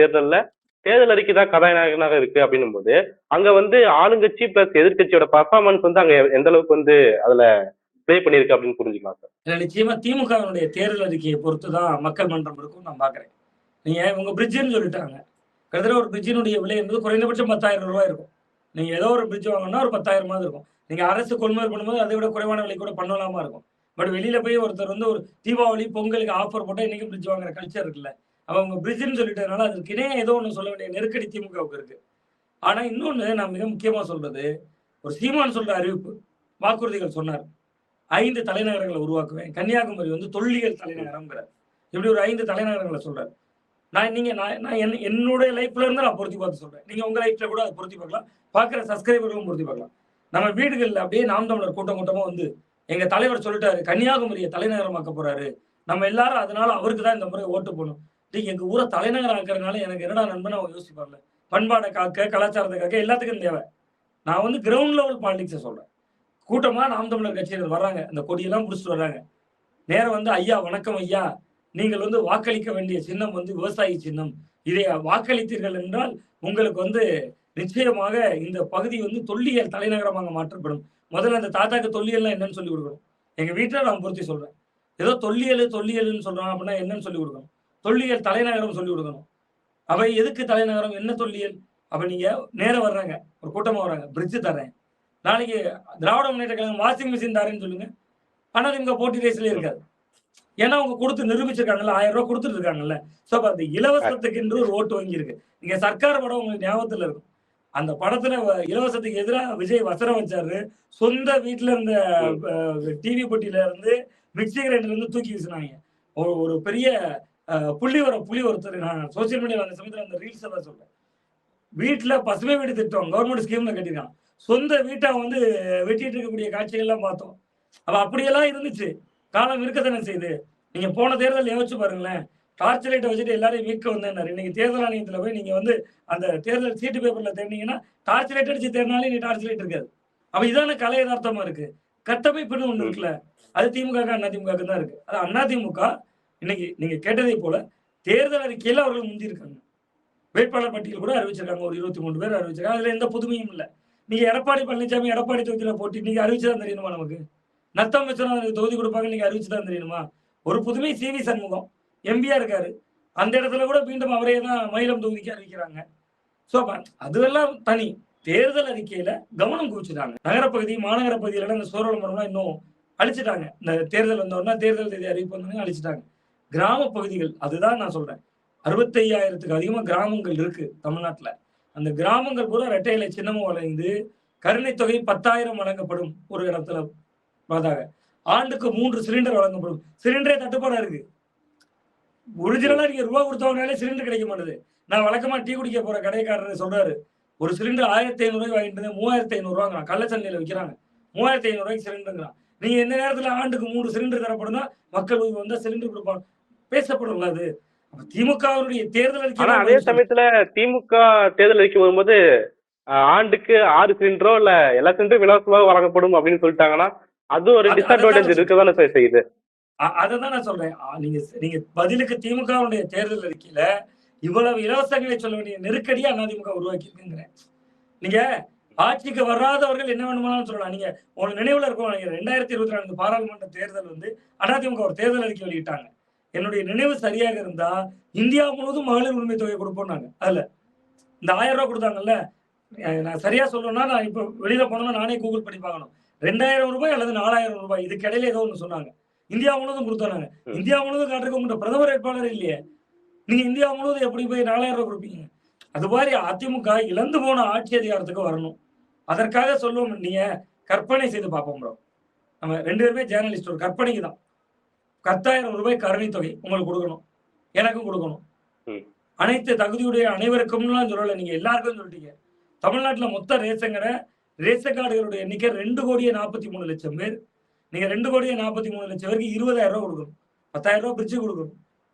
தேர்தல் அறிக்கை தான் கதாநாயகனாக இருக்கு அப்படின்னும் போது அங்க ஆளுங்கட்சி பிளஸ் எதிர்கட்சியோட பர்ஃபார்மன்ஸ் அங்க எந்த அளவுக்கு அதுல பிளே பண்ணிருக்கு அப்படின்னு புரிஞ்சுக்கலாம் சார். நிச்சயமா திமுகவினுடைய தேர்தல் அறிக்கையை பொறுத்து தான் மக்கள் மன்றம் இருக்கும் நான் பாக்குறேன். நீங்க உங்க பிரிட்ஜ்னு சொல்லிட்டாங்க, கிட்டத்தட்ட ஒரு பிரிட்ஜினுடைய விலை என்பது குறைந்தபட்சம் 10,000 ரூபாய் இருக்கும். நீங்க ஏதோ ஒரு பிரிட்ஜ் வாங்கணும்னா ஒரு 10,000 இருக்கும். நீங்க அரசு கொள்முதல் பண்ணும்போது அதை விட குறைவான விலை கூட பண்ணலாமா இருக்கும். பட் வெளியில போய் ஒருத்தர் ஒரு தீபாவளி பொங்கலுக்கு ஆஃபர் போட்டா இன்னைக்கு பிரிட்ஜ் வாங்குற கல்ச்சர் இருக்குல்ல, அவங்க பிரிட்ஜ்னு சொல்லிட்டதுனால அதுக்கு இணைய ஏதோ ஒன்று சொல்ல வேண்டிய நெருக்கடி திமுகவுக்கு இருக்கு. ஆனா இன்னொன்னு நான் மிக முக்கியமா சொல்றது, ஒரு சீமான் சொல்ற அறிவிப்பு வாக்குறுதிகள் சொன்னார். 5 தலைநகரங்களை உருவாக்குவேன், கன்னியாகுமரி தொல்லியல் தலைநகரம்ங்கிறார். இப்படி ஒரு 5 தலைநகரங்களை சொல்றாரு. நான் என்னுடைய லைஃப்ல இருந்து நான் பொருத்தி பார்த்து சொல்றேன். நீங்க உங்க லைஃப்ல கூட அதை பொருத்தி பார்க்கலாம், பார்க்குற சப்ஸ்கிரைபர்களும் பொருத்தி பார்க்கலாம். நம்ம வீடுகளில் அப்படியே நாம் தமிழர் கூட்டம் கூட்டமா எங்க தலைவர் சொல்லிட்டாரு கன்னியாகுமரியை தலைநகரமாக்க போறாரு, நம்ம எல்லாரும் அதனால அவருக்கு தான் இந்த முறை ஓட்டு போடணும். எங்க ஊரை தலைநகரம் ஆக்குறதுனால எனக்கு என்னடா நண்பன் அவங்க யோசிப்பார்ல, பண்பாடை காக்க கலாச்சாரத்தை காக்க எல்லாத்துக்கும் தேவை. நான் கிரவுண்ட் லெவல் பாலிடிக்ஸை சொல்றேன். கூட்டமா நாம் தமிழர் கட்சியினர் வர்றாங்க, அந்த கொடியெல்லாம் முடிச்சுட்டு வர்றாங்க. நேரம் ஐயா வணக்கம் ஐயா, நீங்கள் வாக்களிக்க வேண்டிய சின்னம் விவசாயி சின்னம், இதை வாக்களித்தீர்கள் என்றால் உங்களுக்கு வந்து நிச்சயமாக இந்த பகுதி வந்து தொல்லியல் தலைநகரமாக மாற்றப்படும். முதல்ல அந்த தாத்தாக்கு தொல்லியல்னா என்னன்னு சொல்லிக் கொடுக்கணும். எங்க வீட்ல நான் பொருத்தி சொல்றேன். ஏதோ தொல்லியல்னு சொல்றான் அப்படின்னா என்னன்னு சொல்லிக் கொடுக்கணும். தொல்லியல் தலைநகரம் சொல்லிக் கொடுக்கணும். அவை எதுக்கு தலைநகரம்? என்ன தொல்லியல்? அப்ப நீங்க நேரா வர்றாங்க. ஒரு கூட்டமா வர்றாங்க. பிரிட்ஜ் தர்றேன். நாளைக்கு திராவிட முன்னேற்ற கழகம் வாஷிங் மிஷின் தரேன்னு சொல்லுங்க. ஆனா இவங்க போட்டி ரேஸ்லயே இருக்காது. ஏன்னா அவங்க கொடுத்து நிரூபிச்சிருக்காங்கல்ல, ₹1000 கொடுத்துட்டு இருக்காங்கல்ல. சோ அப்ப அந்த இலவசத்துக்கு என்று ஒரு ஓட்டு வங்கி இருக்கு. நீங்க சர்க்கார் படம் உங்களுக்கு ஞாபகத்துல இருக்கும். அந்த படத்துல இலவசத்துக்கு எதிரா விஜய் வசனம் வச்சாரு. சொந்த வீட்ல இருந்த டிவி பெட்டியில இருந்து மிக்ஸி கிரைண்டர்ல இருந்து தூக்கி வீசினாங்க. ஒரு பெரிய புலி ஒருத்தர் நான் சோசியல் மீடியால அந்த சமயத்துல அந்த ரீல்ஸ் எல்லாம் சொல்றேன். வீட்ல பசுமை வீடு திட்டம் கவர்மெண்ட் ஸ்கீம்ல கட்டிருக்கான். சொந்த வீட்டை வந்து வெட்டிட்டு இருக்கக்கூடிய காட்சிகள்லாம் பார்த்தோம். அப்ப அப்படியெல்லாம் இருந்துச்சு. காலம் இருக்கத்தானே செய்யுது. நீங்க போன தேர்தல் யோசிச்சு பாருங்களேன். டார்ச் லைட்டை வச்சுட்டு எல்லாரையும் மீட்க வந்தேன்னாரு. இன்னைக்கு தேர்தல் ஆணையத்துல போய் நீங்க வந்து அந்த தேர்தல் சீட்டு பேப்பர்ல தேடினீங்கன்னா டார்ச் லைட் அடிச்சு தேடினாலே நீ டார்ச் லைட் இருக்காது. அப்ப இதான கலை யதார்த்தமா இருக்கு. கட்டமைப்புன்னு ஒண்ணு இருக்குல்ல. அது திமுக அதிமுக தான் இருக்கு. அது அதிமுக இன்னைக்கு நீங்க கேட்டதை போல தேர்தல் அறிக்கையில அவர்கள் முந்தி இருக்காங்க. வேட்பாளர் பட்டியல் கூட அறிவிச்சிருக்காங்க. ஒரு 23 பேர் அறிவிச்சிருக்காங்க. அதுல எந்த புதுமையும் இல்ல. நீங்க எடப்பாடி பழனிசாமி எடப்பாடி தொகுதியில போட்டி நீங்க அறிவிச்சுதான் தெரியணுமா நமக்கு? நத்தம் விஸ்வநாதனுக்கு தொகுதி கொடுப்பாங்க நீங்க அறிவிச்சுதான் தெரியணுமா? ஒரு புதுமை சி.வி. சண்முகம் எம்பியா இருக்காரு. அந்த இடத்துல கூட மீண்டும் அவரே தான் மயிலம் தொகுதிக்கு அறிவிக்கிறாங்க. சோ அதுவெல்லாம் தனி. தேர்தல் அறிக்கையில கவனம் குவிச்சுட்டாங்க. நகரப்பகுதி மாநகர பகுதியில இந்த சோழ மரம்லாம் இன்னும் அழிச்சிட்டாங்க. இந்த தேர்தல் வந்தோடனே தேர்தல் தேதி அறிவிப்பு வந்தோடனே அழிச்சிட்டாங்க. கிராம பகுதிகள் அதுதான் நான் சொல்றேன். 65,000க்கு அதிகமா கிராமங்கள் இருக்கு தமிழ்நாட்டுல. அந்த கிராமங்கள் பூரா இரட்டை இலை சின்னமும் வழங்கி கருணை தொகை 10,000 வழங்கப்படும். ஒரு இடத்துல பார்த்தாங்க. ஆண்டுக்கு 3 சிலிண்டர் வழங்கப்படும். சிலிண்டரே தட்டுப்பாடா இருக்கு. ஒரிஜினலா நீங்க ரூபா கொடுத்தவங்கனாலே சிலிண்டர் கிடைக்க மாட்டேது. நான் வழக்கமா டீ குடிக்க போற கடைக்காரர் சொல்றாரு. ஒரு சிலிண்டர் ₹1,500 வாங்கிட்டு இருந்தேன். ₹3,500 கள்ளச்சந்தையில விற்கிறாங்க. ₹3,500 சிலிண்டருங்கிறான். நீங்க எந்த நேரத்துல ஆண்டுக்கு 3 சிலிண்டர் தரப்படும்னா மக்கள் வந்தா சிலிண்டர் கொடுப்பாங்க. பேசப்படும்ல அது. திமுகவுடைய தேர்தல் அறிக்கை. ஆனா அதே சமயத்துல திமுக தேர்தல் அறிக்கை வரும்போது ஆண்டுக்கு 6 சிலிண்டரோ இல்ல எல்லா சிலிண்டரும் இலவசமாக வழங்கப்படும் அப்படின்னு சொல்லிட்டாங்கன்னா அது ஒரு டிஸ்அட்வான்டேஜ் இருக்கதானே செய்யுது. அததான் நான் சொல்றேன். நீங்க பதிலுக்கு திமுகவுடைய தேர்தல் அறிக்கையில இவ்வளவு இலவசங்களை சொல்ல வேண்டிய நெருக்கடியா அதிமுக உருவாக்கி இருக்குங்கிறேன். நீங்க ஆட்சிக்கு வராதவர்கள் என்ன வேணுமானாலும் சொல்லலாம். நீங்க உங்களுக்கு நினைவுல இருக்கும் 2024 பாராளுமன்ற தேர்தல் வந்து அதிமுக ஒரு தேர்தல் அறிக்கை வெளியிட்டாங்க. என்னுடைய நினைவு சரியாக இருந்தா இந்தியா முழுவதும் மகளிர் உரிமை தொகை கொடுப்போம்னாங்க. அதுல இந்த ₹1000 கொடுத்தாங்கல்ல, நான் சரியா சொல்லணும்னா நான் இப்ப வெளியில போனோம்னா நானே கூகுள் பண்ணி பார்க்கணும். ₹2,000 அல்லது ₹4,000 இதுக்கு இடையில ஏதோ ஒண்ணு சொன்னாங்க. இந்தியா முழுவதும் கொடுத்தாங்க. இந்தியா முழுவதும் காட்டுறதுக்கு உங்க பிரதமர் வேட்பாளர் இல்லையே. நீங்க இந்தியா முழுவதும் எப்படி போய் ₹4,000 கொடுப்பீங்க? அது மாதிரி அதிமுக இழந்து போன ஆட்சி அதிகாரத்துக்கு வரணும். அதற்காக சொல்லுவோம். நீங்க கற்பனை செய்து பார்ப்போம் ப்ரோ. நம்ம 2 பேருமே ஜேர்னலிஸ்ட். ஒரு கற்பனைக்கு தான். ₹10,000 கருணை தொகை உங்களுக்கு கொடுக்கணும். எனக்கும் கொடுக்கணும். அனைத்து தகுதியுடைய அனைவருக்கும்லாம் சொல்லல. நீங்க எல்லாருக்கும் சொல்லிட்டீங்க. தமிழ்நாட்டுல மொத்த ரேஷன் கார்டுகளுடைய எண்ணிக்கை 2,43,00,000 பேர். நீங்க 2,43,00,000 பேருக்கு ₹20,000 கொடுக்கணும். ₹10,000 பிரிச்சு கொடுக்கணும்.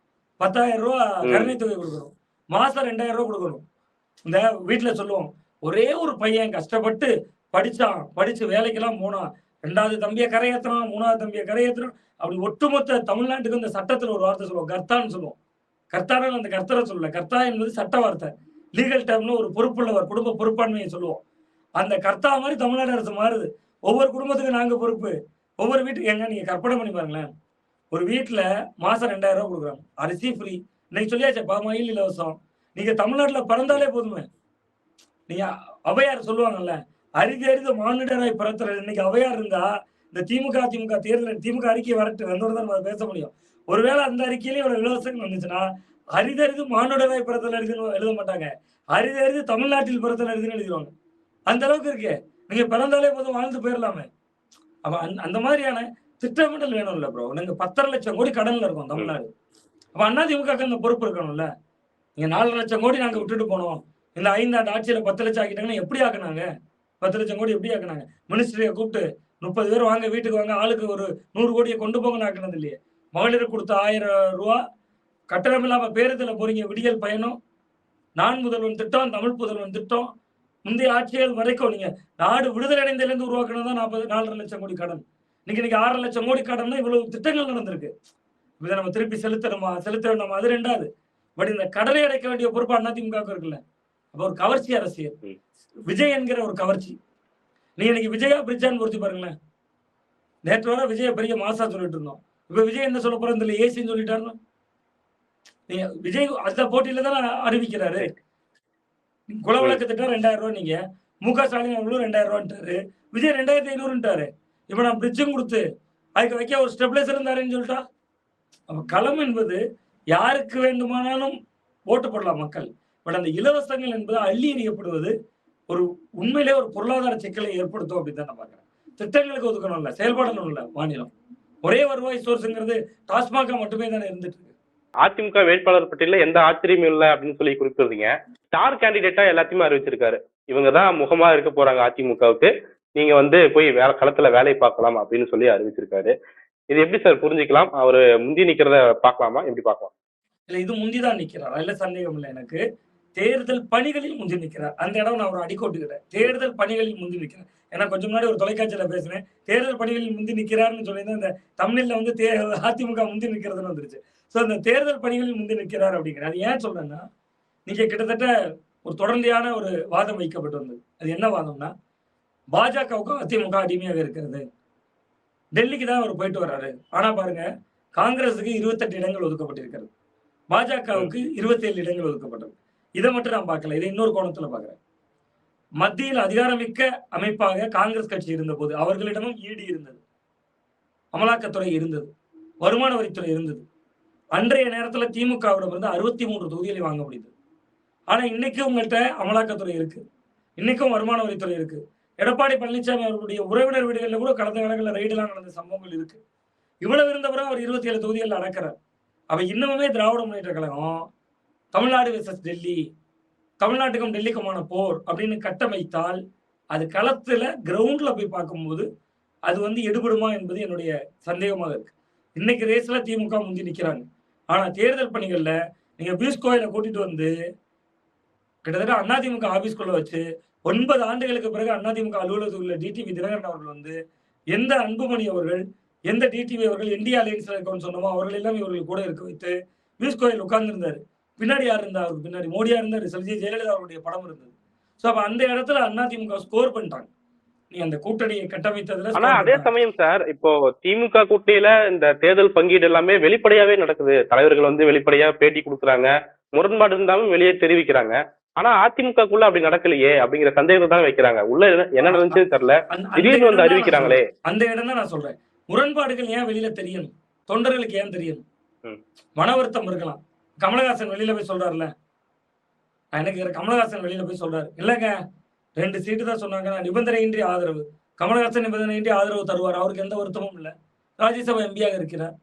₹10,000 கருணை தொகை கொடுக்கணும். மாசம் ₹2,000 கொடுக்கணும். இந்த வீட்டுல சொல்லுவோம், ஒரே ஒரு பையன் கஷ்டப்பட்டு படிச்சான், படிச்சு வேலைக்கெல்லாம் போனான், 2வது தம்பியை கரையேற்றுறான், 3வது தம்பியை கரையேற்றுறான். அப்படி ஒட்டுமொத்த தமிழ்நாட்டுக்கு இந்த சட்டத்துல ஒரு வார்த்தை சொல்லுவோம், கர்த்தான்னு சொல்லுவோம். கர்த்தான அந்த கர்த்தரை சொல்லல. கர்த்தா என்பது சட்ட வார்த்தை. லீகல் டேர்ம்ல ஒரு பொறுப்புள்ளவர், குடும்ப பொறுப்பாண்மையை சொல்லுவோம். அந்த கர்த்தா மாதிரி தமிழ்நாடு அரசு மாறுது. ஒவ்வொரு குடும்பத்துக்கும் நாங்க பொறுப்பு. ஒவ்வொரு வீட்டுக்கு எங்க நீங்க கற்பனை பண்ணி பாருங்களேன். ஒரு வீட்டுல மாசம் ₹2,000 கொடுக்குறாங்க. அரிசி ஃப்ரீ. இன்னைக்கு சொல்லியாச்சு பாமாயில் இலவசம். நீங்க தமிழ்நாட்டுல பிறந்தாலே போதுமே. நீங்க ஔவையார் சொல்லுவாங்கல்ல, அரிது மானிடராய் பிறத்துறது. இன்னைக்கு ஔவையார் இருந்தா இந்த திமுக தேர்தல் திமுக அறிக்கை வரட்டு வந்தோட தான் நம்ம பேச முடியும். ஒருவேளை அந்த அறிக்கையிலேயே இவ்வளவு இலவசங்கள் வந்துச்சுன்னா அரிதறிது மானுடராய் பிறத்தல் எழுத மாட்டாங்க. அரிதறிது தமிழ்நாட்டில் பிறத்தல் எழுதிடுவாங்க. அந்த அளவுக்கு இருக்கு. நீங்க பிறந்தாலே போதும் வாழ்ந்து போயிடலாமே. அப்ப அந்த மாதிரியான திட்டமிடல் வேணும்ல ப்ரோ. நீங்க 10,5 லட்சம் கோடி கடன்ல இருக்கும் தமிழ்நாடு. அப்ப அதிமுக அந்த பொறுப்பு இருக்கணும்ல. நீங்க 4 லட்சம் கோடி நாங்க விட்டுட்டு போனோம். இந்த 5 ஆண்டு ஆட்சியில 10 லட்சம் ஆக்கிட்டாங்கன்னா எப்படி ஆக்குனாங்க? 10 லட்சம் கோடி எப்படி ஆக்குனாங்க? மினிஸ்டரிய கூப்பிட்டு 30 பேர் வாங்க, வீட்டுக்கு வாங்க, ஆளுக்கு ஒரு 100 கோடியை கொண்டு போங்கன்னு ஆக்குனது இல்லையே. மகளிருக்கு கொடுத்த ₹1000 கட்டணம் இல்லாம பேருந்துல போறீங்க, விடியல் பயணம், நான் முதல்வன் திட்டம், தமிழ் புதல்வன் திட்டம், முந்தைய ஆட்சிகள் வரைக்கும் நீங்க நாடு விடுதலை அடைந்ததிலிருந்து உருவாக்குனதான் 4,5 லட்சம் கோடி கடன். இன்னைக்கு 6 லட்சம் கோடி கடன்ல இவ்வளவு திட்டங்கள் நடந்திருக்கு. இதை நம்ம திருப்பி செலுத்த வேண்டாமா? அது 2வது. பட் இந்த கடனை அடைக்க வேண்டிய பொறுப்பு அதிமுகவுக்கு இருக்குல்ல. அப்ப ஒரு கவர்ச்சி அரசியல். விஜய் என்கிற ஒரு கவர்ச்சி. நீங்க இன்னைக்கு விஜயா பிரிட்ஜான்னு பொறுத்து பாருங்களேன். நேற்று வர விஜய பெரிய மாசா சொல்லிட்டு இருந்தோம். இப்ப விஜய் என்ன சொல்ல போறோம் தெரியல, ஏசின்னு சொல்லிட்டாருன்னா நீங்க விஜய் அந்த போட்டியில தான் அறிவிக்கிறாரு. குலவிளக்கு திட்டம் 2000 ரூபாய், நீங்க முக ஸ்டாலின் அவர்களும் 2000 ரூபான்ட்டாரு. விஜய் 2500ன்ட்டாரு. இப்ப நான் பிரிட்ஜும் கொடுத்து அதுக்கு வைக்க ஒரு ஸ்டெபிலைசர் இருந்தாருன்னு சொல்லிட்டா, அப்ப களம் என்பது யாருக்கு வேண்டுமானாலும் ஓட்டு போடலாம் மக்கள். பட் அந்த இலவசங்கள் என்பது அள்ளி எறியப்படுவது ஒரு உண்மையிலே ஒரு பொருளாதார சிக்கலை ஏற்படுத்தும் அப்படின்னு தான் நான் பாக்குறேன். திட்டங்களுக்கு ஒதுக்கணும் இல்ல, செயல்பாடணும் இல்ல மாநிலம். ஒரே வருவாய் சோர்ஸ்ங்கிறது டாஸ்மாக மட்டுமே தானே இருந்துட்டு இருக்கு. அதிமுக வேட்பாளர் பட்டியல எந்த ஆச்சரியமும் இல்லை அப்படின்னு சொல்லி குறிப்பிடுறீங்க. ஸ்டார் கேண்டிடேட்டா எல்லாத்தையுமே அறிவிச்சிருக்காரு. இவங்க தான் முகமா இருக்க போறாங்க அதிமுகவுக்கு, நீங்க வந்து போய் களத்துல வேலை பார்க்கலாம் அப்படின்னு சொல்லி அறிவிச்சிருக்காரு. இது எப்படி சார் புரிஞ்சுக்கலாம்? அவரு முந்தி நிக்கிறத பார்க்கலாமா? எப்படி பார்க்கலாம்? இல்ல, இது முந்திதான் நிக்கிறார், அதுல சந்தேகம் இல்லை எனக்கு. தேர்தல் பணிகளில் முந்தி நிற்கிறார். அந்த இடம் நான் ஒரு அடிக்கோட்டுக்கிறேன். தேர்தல் பணிகளில் முந்தி நிற்கிறார். ஏன்னா கொஞ்சம் முன்னாடி ஒரு தொலைக்காட்சியில பேசுனேன், தேர்தல் பணிகளில் முந்தி நிற்கிறார்னு சொல்லியிருந்தேன். இந்த தமிழ்ல வந்து அதிமுக முந்தி நிற்கிறதுன்னு வந்துருச்சு. ஸோ அந்த தேர்தல் பணிகளில் முந்தி நிற்கிறார் அப்படிங்கிற. அது ஏன் சொல்றேன்னா, நீங்க கிட்டத்தட்ட ஒரு தொடர்ந்தியான ஒரு வாதம் வைக்கப்பட்டு வந்தது. அது என்ன வாதம்னா, பாஜகவுக்கும் அதிமுக அடிமையாக இருக்கிறது. டெல்லிக்கு தான் அவர் போயிட்டு வர்றாரு. ஆனா பாருங்க, காங்கிரஸுக்கு 28 இடங்கள் ஒதுக்கப்பட்டிருக்கிறது, பாஜகவுக்கு 27 இடங்கள் ஒதுக்கப்பட்டது. இதை மட்டும் நான் பார்க்கல, இதை இன்னொரு கோணத்துல பார்க்கிறேன். மத்தியில் அதிகாரமிக்க அமைப்பாக காங்கிரஸ் கட்சி இருந்த போது அவர்களிடமும் இடி இருந்தது, அமலாக்கத்துறை இருந்தது, வருமான வரித்துறை இருந்தது. அன்றைய நேரத்தில் திமுகவிடம் இருந்து 63 தொகுதிகளை வாங்க முடியுது. ஆனா இன்னைக்கு உங்கள்கிட்ட அமலாக்கத்துறை இருக்கு, இன்னைக்கும் வருமான வரித்துறை இருக்கு. எடப்பாடி பழனிசாமி அவர்களுடைய உறவினர் வீடுகளில் கூட கடந்த காலங்களில் ரைடெல்லாம் நடந்த சம்பவங்கள் இருக்கு. இவ்வளவு இருந்தவரை அவர் 27 தொகுதிகளில் அடக்கிறார். அப்ப இன்னமுமே திராவிட முன்னேற்ற கழகம் தமிழ்நாடு வெர்சஸ் டெல்லி, தமிழ்நாட்டுக்கும் டெல்லிக்குமான போர் அப்படின்னு கட்டமைத்தால், அது களத்துல கிரவுண்ட்ல போய் பார்க்கும்போது அது வந்து எடுபடுமா என்பது என்னுடைய சந்தேகமாக இருக்கு. இன்னைக்கு ரேஸ்ல திமுக முந்தி நிக்கிறாங்க. ஆனா தேர்தல் பணிகள்ல நீங்க பியூஷ் கோயலை கூட்டிட்டு வந்து கிட்டத்தட்ட அதிமுக ஆபீஸ்குள்ள வச்சு 9 ஆண்டுகளுக்கு பிறகு அதிமுக அலுவலகத்தில் உள்ள டிடிவி தினகரன் அவர்கள் வந்து எந்த அன்புமணி அவர்கள், எந்த டிடிவி அவர்கள் என்டிஏ அலையன்ஸ்ல இருக்கணும்னு சொன்னோமோ அவர்கள் எல்லாம் இவர்கள் கூட இருக்க வைத்து பியூஷ் கோயல் உட்கார்ந்து இருந்தாரு. பின்னாடி யார் இருந்தா? அவருக்கு பின்னாடி மோடியா இருந்தாரு, செல்வி ஜெயலலிதா அவருடைய படம் இருந்தது. சோ அப்ப அந்த இடத்துல அதிமுக ஸ்கோர் பண்ணிட்டாங்க. நீ அந்த கூட்டணியை கட்டமைத்ததுல. ஆனா அதே சமயம் சார், இப்போ திமுக கூட்டணியில இந்த தேர்தல் பங்கீடு எல்லாமே வெளிப்படையாவே நடக்குது. தலைவர்கள் வந்து வெளிப்படையா பேட்டி கொடுக்குறாங்க, முரண்பாடு இருந்தாலும் வெளியே தெரிவிக்கிறாங்க. ஆனா அதிமுகக்குள்ள அப்படி நடக்கலையே அப்படிங்கிற சந்தேகத்தை தான் வைக்கிறாங்க. உள்ள என்ன நடந்துச்சு தெரியல, திடீர்னு வந்து அறிவிக்கிறாங்களே. அந்த இடம் தான் நான் சொல்றேன், முரண்பாடுகள் ஏன் வெளியில தெரியணும், தொண்டர்களுக்கு ஏன் தெரியணும்? மன வருத்தம் இருக்கலாம். கமலஹாசன் வெளியில போய் சொல்றாருல, எனக்கு கமலஹாசன் வெளியில போய் சொல்றாரு, இல்லங்க 2 சீட்டு தான் சொன்னாங்க, நான் நிபந்தனையின்றி ஆதரவு. கமலஹாசன் நிபந்தனையின்றி ஆதரவு தருவார், அவருக்கு எந்த வருத்தமும் இல்லை. ராஜ்யசபா எம்பியாக இருக்கிறார்,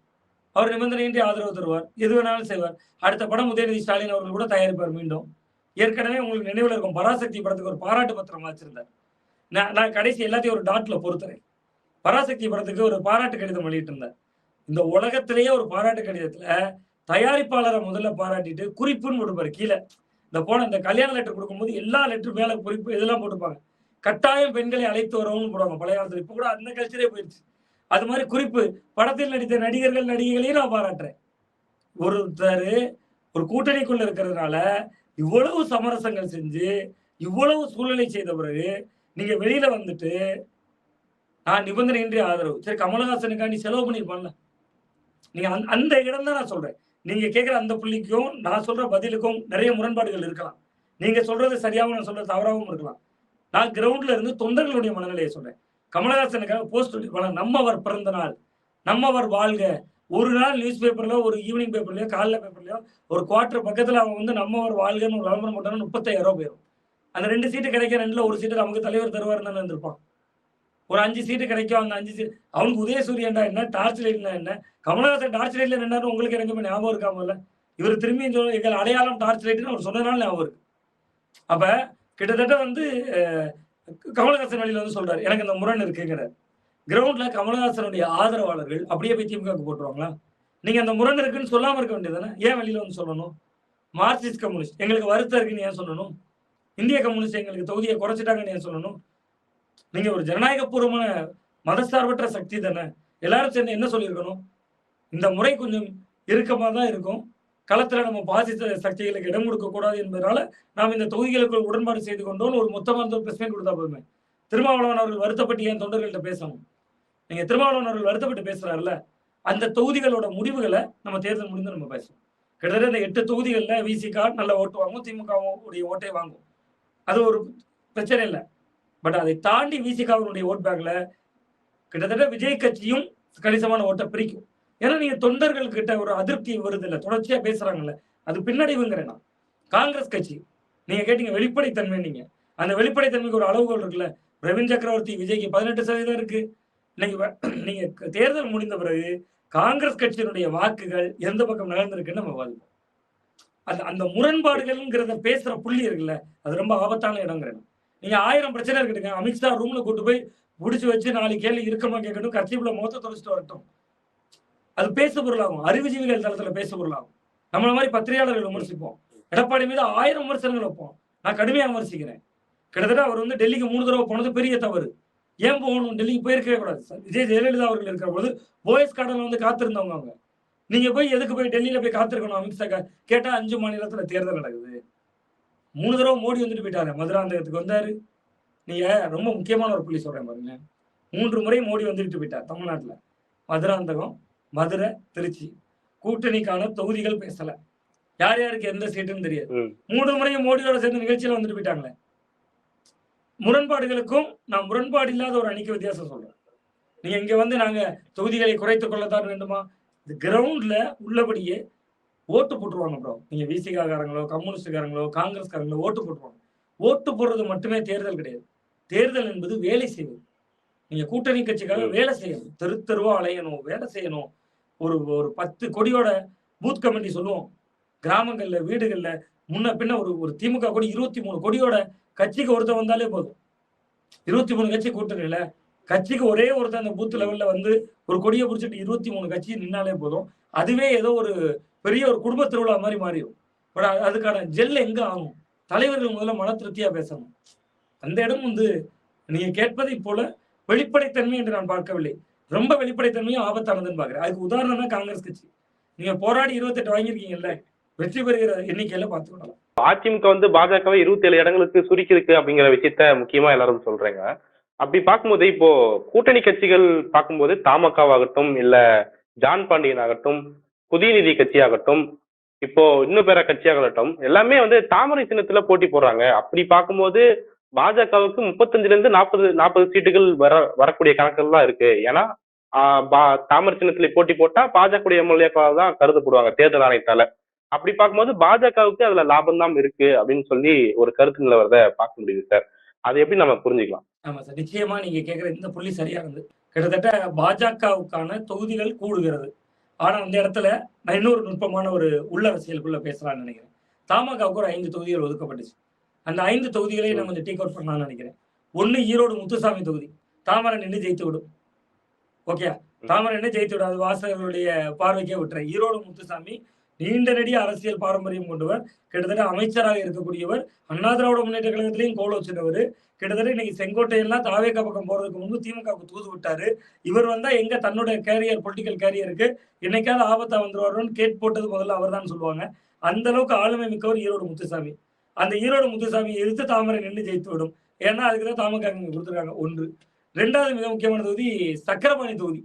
அவர் நிபந்தனையின்றி ஆதரவு தருவார், எது வேணாலும் செய்வார். அடுத்த படம் உதயநிதி ஸ்டாலின் அவர்கள் கூட தயாரிப்பார் மீண்டும். ஏற்கனவே உங்களுக்கு நினைவில் இருக்கும், பராசக்தி படத்துக்கு ஒரு பாராட்டு பத்திரம் வச்சிருந்தார். நான் கடைசி எல்லாத்தையும் ஒரு டாட்ல பொறுத்துறேன். பராசக்தி படத்துக்கு ஒரு பாராட்டு கடிதம் வெளியிட்டு இருந்தார். இந்த உலகத்திலேயே ஒரு பாராட்டு கடிதத்துல தயாரிப்பாளரை முதல்ல பாராட்டிட்டு குறிப்புன்னு கொடுப்பாரு கீழே. இந்த கல்யாண லெட்டர் கொடுக்கும்போது எல்லா லெட்டர் மேல குறிப்பு இதெல்லாம் போட்டுப்பாங்க. கட்டாயம் பெண்களை அழைத்து வரவும்னு போடுவாங்க பழைய காலத்துல. இப்ப கூட அந்த கல்ச்சரே போயிடுச்சு. அது மாதிரி குறிப்பு, படத்தில் நடித்த நடிகர்கள் நடிகைகளையும் நான் பாராட்டுறேன். ஒருத்தர் ஒரு கூட்டணிக்குள்ள இருக்கிறதுனால இவ்வளவு சமரசங்கள் செஞ்சு இவ்வளவு சூழ்நிலை செய்த பிறகு நீங்க வெளியில வந்துட்டு நான் நிபந்தனையின்றி ஆதரவு, சரி கமலஹாசனுக்காண்டி செலவு பண்ணிருப்பான்ல. நீங்க அந்த இடம் தான் நான் சொல்றேன். நீங்க கேட்கிற அந்த புள்ளிக்கும் நான் சொல்ற பதிலுக்கும் நிறைய முரண்பாடுகள் இருக்கலாம். நீங்க சொல்றது சரியாகவும் நான் சொல்றது தவறாகவும் இருக்கலாம். நான் கிரவுண்ட்ல இருந்து தொண்டர்களுடைய மனநிலையை சொல்றேன். கமலஹாசனுக்காக போஸ்ட் நம்மவர் பிறந்த நாள், நம்மவர் வாழ்க, ஒரு நாள் நியூஸ் பேப்பர்ல, ஒரு ஈவினிங் பேப்பர்லயோ காலைல பேப்பர்லயோ ஒரு குவார்டர் பக்கத்துல அவன் வந்து நம்மவர் வாழ்கன்னு ஒரு விளம்பரம் போட்டாலும் 35,000 ரூபாய் போயிடும். அந்த 2 சீட்டு கிடைக்க, 2ல ஒரு சீட்டு நமக்கு தலைவர் தருவார் தானே இருந்திருப்பான். ஒரு 5 சீட்டு கிடைக்கும், அந்த 5 சீட்டு அவனுக்கு உதயசூரியன்டா என்ன, டார்ச் லைட்னா என்ன. கமலஹாசன் டார்ச் லைட்ல நின்னாரு, உங்களுக்கு எனக்கு ஞாபகம் இருக்காமல்ல. இவர் திரும்பி எங்கள் அடையாளம் டார்ச் லைட்னு அவர் சொன்னதுனால ஞாபகம் இருக்கு. அப்ப கிட்டத்தட்ட வந்து கமலஹாசன் வழியில வந்து சொல்றாரு எனக்கு இந்த முரண் இருக்குங்கிறார். கிரவுண்ட்ல கமலஹாசனுடைய ஆதரவாளர்கள் அப்படியே போய் திமுக போட்டுருவாங்களா? நீங்க அந்த முரண் இருக்குன்னு சொல்லாம இருக்க வேண்டியதானே, ஏன் வெளியில வந்து சொல்லணும்? மார்க்சிஸ்ட் கம்யூனிஸ்ட் எங்களுக்கு வருத்தம் இருக்குன்னு ஏன் சொல்லணும்? இந்திய கம்யூனிஸ்ட் எங்களுக்கு தொகுதியை குறைச்சிட்டாங்கன்னு ஏன் சொல்லணும்? நீங்க ஒரு ஜனநாயக பூர்வமான மதசார்பற்ற சக்தி தானே. எல்லாரும் சேர்ந்து என்ன சொல்லியிருக்கணும்? இந்த முறை கொஞ்சம் இறுக்கமா தான் இருக்கும், களத்துல நம்ம பாசிச சக்திகளுக்கு இடம் கொடுக்க கூடாது என்பதனால நாம் இந்த தொகுதிகளுக்கு உடன்பாடு செய்து கொண்டோம் ஒரு மொத்தமான ஒரு பிரச்சனை கொடுத்தா போதுமே. திருமாவளவன் அவர்கள் வருத்தப்பட்டு ஏன் தொண்டர்கள்ட்ட பேசணும்? நீங்க திருமாவளவன் அவர்கள் வருத்தப்பட்டு பேசுறாருல்ல, அந்த தொகுதிகளோட முடிவுகளை நம்ம தேர்தல் முடிந்து நம்ம பேசுவோம். கிட்டத்தட்ட இந்த 8 தொகுதிகள்ல விசிக நல்ல ஓட்டு வாங்கும், திமுக உடைய ஓட்டை வாங்கும். அது ஒரு பிரச்சனை இல்லை. பட் அதை தாண்டி விசிகாவினுடைய ஓட் பேங்க்ல கிட்டத்தட்ட விஜய் கட்சியும் கணிசமான ஓட்டை பிரிக்கும். ஏன்னா நீங்க தொண்டர்கள் கிட்ட ஒரு அதிருப்தி வருது இல்ல, தொடர்ச்சியா பேசுறாங்கல்ல, அது பின்னடைவுங்கிறேன். காங்கிரஸ் கட்சி நீங்க கேட்டீங்க வெளிப்படைத்தன்மை, நீங்க அந்த வெளிப்படைத்தன்மைக்கு ஒரு அளவுகோல் இருக்குல்ல. பிரவீன் சக்கரவர்த்தி விஜய்க்கு 18% இருக்கு. நீங்க தேர்தல் முடிந்த பிறகு காங்கிரஸ் கட்சியினுடைய வாக்குகள் எந்த பக்கம் நகர்ந்திருக்குன்னு நம்ம வாதிப்போம். அந்த முரண்பாடுகள்ங்கிறத பேசுற புள்ளி இருக்குல்ல, அது ரொம்ப ஆபத்தான இடங்கிறேன். நீங்க 1000 பிரச்சனை இருக்குதுங்க, அமித்ஷா ரூம்ல கூட்டு போய் முடிச்சு வச்சு 4 கேள்வி இருக்கமா கேட்கட்டும், கட்சிக்குள்ள மொத்த தொலைச்சிட்டு வரட்டும். அது பேசு பொருளாகும், அறிவுஜீவிகள் தளத்துல பேசு பொருளாகும். நம்மள மாதிரி பத்திரிகையாளர்கள் விமர்சிப்போம், எடப்பாடி மீது 1000 விமர்சனங்கள் வைப்போம். நான் கடுமையா விமர்சிக்கிறேன். கிட்டத்தட்ட அவர் வந்து டெல்லிக்கு 3 தடவை போனது பெரிய தவறு. ஏன் போகணும்? டெல்லிக்கு போயிருக்கவே கூடாது. விஜய் ஜெயலலிதா அவர்கள் இருக்கிற பொழுது போயஸ் கார்டன்ல வந்து காத்திருந்தவங்க அவங்க. நீங்க போய் எதுக்கு போய் டெல்லியில போய் காத்திருக்கணும்? அமித்ஷா கேட்டா 5 மாநிலத்துல தேர்தல் நடக்குது. 3 தடவை மோடி வந்துட்டு போயிட்டாரு, மதுராந்தகத்துக்கு வந்தாரு. நீங்க ரொம்ப முக்கியமான ஒரு புள்ளி சொல்றேன் பாருங்க. 3 முறை மோடி வந்துட்டு போயிட்டார் தமிழ்நாட்டுல. மதுராந்தகம், மதுரை, திருச்சி கூட்டணிக்கான தொகுதிகள் பேசல. யார் யாருக்கு எந்த சீட்டுன்னு தெரியாது. 3 முறையும் மோடியோட சேர்ந்த நிகழ்ச்சியில வந்துட்டு போயிட்டாங்களே. முரண்பாடுகளுக்கும் நான் முரண்பாடு இல்லாத ஒரு அணிக்கு வித்தியாசம் சொல்றேன். நீங்க இங்க வந்து நாங்க தொகுதிகளை குறைத்துக் கொள்ளத்தான் வேண்டுமா? இந்த கிரவுண்ட்ல உள்ளபடியே ஓட்டு போட்டுருவாங்க ப்ரோ. நீங்க விசிகாரங்களோ, கம்யூனிஸ்டுக்காரங்களோ, காங்கிரஸ்காரங்களோ ஓட்டு போட்டுருவாங்க. ஓட்டு போடுறது மட்டுமே தேர்தல் கிடையாது. தேர்தல் என்பது வேலை செய்வது. நீங்க கூட்டணி கட்சிக்காக வேலை செய்யணும், தெரு தெருவா அலையணும், வேலை செய்யணும். ஒரு 10 கொடியோட பூத் கமிட்டி சொல்லுவோம். கிராமங்கள்ல, வீடுகள்ல முன்ன பின்ன ஒரு திமுக கொடி 23 கொடியோட கட்சிக்கு ஒருத்தர் வந்தாலே போதும். 23 கட்சி கூட்டணியில கட்சிக்கு ஒரே ஒருத்தர் அந்த பூத் லெவல்ல வந்து ஒரு கொடியை பிடிச்சிட்டு 23 கட்சி நின்னாலே போதும். அதுவே ஏதோ ஒரு பெரிய ஒரு குடும்ப திருவிழா மாதிரி மாறிடும். பட் அதுக்கான ஜெல் எங்க ஆகும்? தலைவர்கள் முதல்ல மன திருப்தியா பேசணும். அந்த இடம் வந்து நீங்க கேட்பதை போல வெளிப்படைத்தன்மை என்று நான் பார்க்கவில்லை. ரொம்ப வெளிப்படைத்தன்மையும் ஆபத்தானதுன்னு பாக்குறேன். அதுக்கு உதாரணம் தான் காங்கிரஸ் கட்சி. நீங்க போராடி 28 வாங்கியிருக்கீங்கல்ல, வெற்றி பெறுகிற எண்ணிக்கையில பார்த்துக்கலாம். அதிமுக வந்து பாஜகவை 27 இடங்களுக்கு சுருக்கி இருக்கு அப்படிங்கிற விஷயத்த முக்கியமா எல்லாரும் சொல்றேங்க. அப்படி பார்க்கும்போது இப்போ கூட்டணி கட்சிகள் பார்க்கும்போது தமாகவாகட்டும், இல்ல ஜான் பாண்டியன் ஆகட்டும், புதிய கட்சி ஆகட்டும், இப்போ இன்னும் பிற கட்சியாகட்டும், எல்லாமே வந்து தாமரை சின்னத்துல போட்டி போடுறாங்க. அப்படி பார்க்கும்போது பாஜகவுக்கு 35ல இருந்து 40 சீட்டுகள் வரக்கூடிய கணக்குகள் தான் இருக்கு. ஏன்னா தாமரை சின்னத்துல போட்டி போட்டா பாஜக எம்எல்ஏக்களாக தான் கருதப்படுவாங்க தேர்தல் ஆணையத்தால. அப்படி பார்க்கும்போது பாஜகவுக்கு அதுல லாபம் தான் இருக்கு அப்படின்னு சொல்லி ஒரு கருத்து நிலவரத பார்க்க முடியுது சார். அதை எப்படி நம்ம புரிஞ்சுக்கலாம்? ஆமா சார், நிச்சயமா நீங்க கேட்கிற இந்த புள்ளி சரியானது. கிட்டத்தட்ட பாஜகவுக்கான தொகுதிகள் கூடுகிறது. ஆனா அந்த இடத்துல நான் இன்னொரு நுட்பமான ஒரு உள்ளரசியலுக்குள்ள பேசலாம்னு நினைக்கிறேன். தமாகவுக்கு ஒரு 5 தொகுதிகள் ஒதுக்கப்பட்டுச்சு. அந்த 5 தொகுதிகளையும் நான் கொஞ்சம் டேக் அவுட் பண்ணலாம்னு நினைக்கிறேன். 1 ஈரோடு முத்துசாமி தொகுதி, தாமரை நின்று ஜெயித்து விடும். ஓகே, தாமரை நின்று ஜெயித்து விடும். அது வாசகர்களுடைய பார்வைக்கே விட்டுறேன். ஈரோடு முத்துசாமி நீண்ட நெடிய அரசியல் பாரம்பரியம் கொண்டவர், கிட்டத்தட்ட அமைச்சராக இருக்கக்கூடியவர், அண்ணா திராவிட முன்னேற்ற கழகத்திலையும் கோல் வச்சிருந்தவர். கிட்டத்தட்ட இன்னைக்கு செங்கோட்டையெல்லாம் தாவேகா பக்கம் போறதுக்கு முன்பு திமுகவுக்கு தூது விட்டாரு. இவர் வந்தா எங்க தன்னுடைய கேரியர், பொலிட்டிக்கல் கேரியருக்கு என்னைக்காவது ஆபத்தா வந்துருவாருன்னு கேட் போட்டது முதல்ல அவர் தான் சொல்லுவாங்க. அந்த அளவுக்கு ஆளுமை மிக்கவர் ஈரோடு முத்துசாமி. அந்த ஈரோடு முத்துசாமியை எதிர்த்து தாமரை நின்று ஜெயித்து விடும். ஏன்னா அதுக்குதான் தமாகா கொடுத்துருக்காங்க. 1. 2வது மிக முக்கியமான தொகுதி சக்கரபாணி தொகுதி,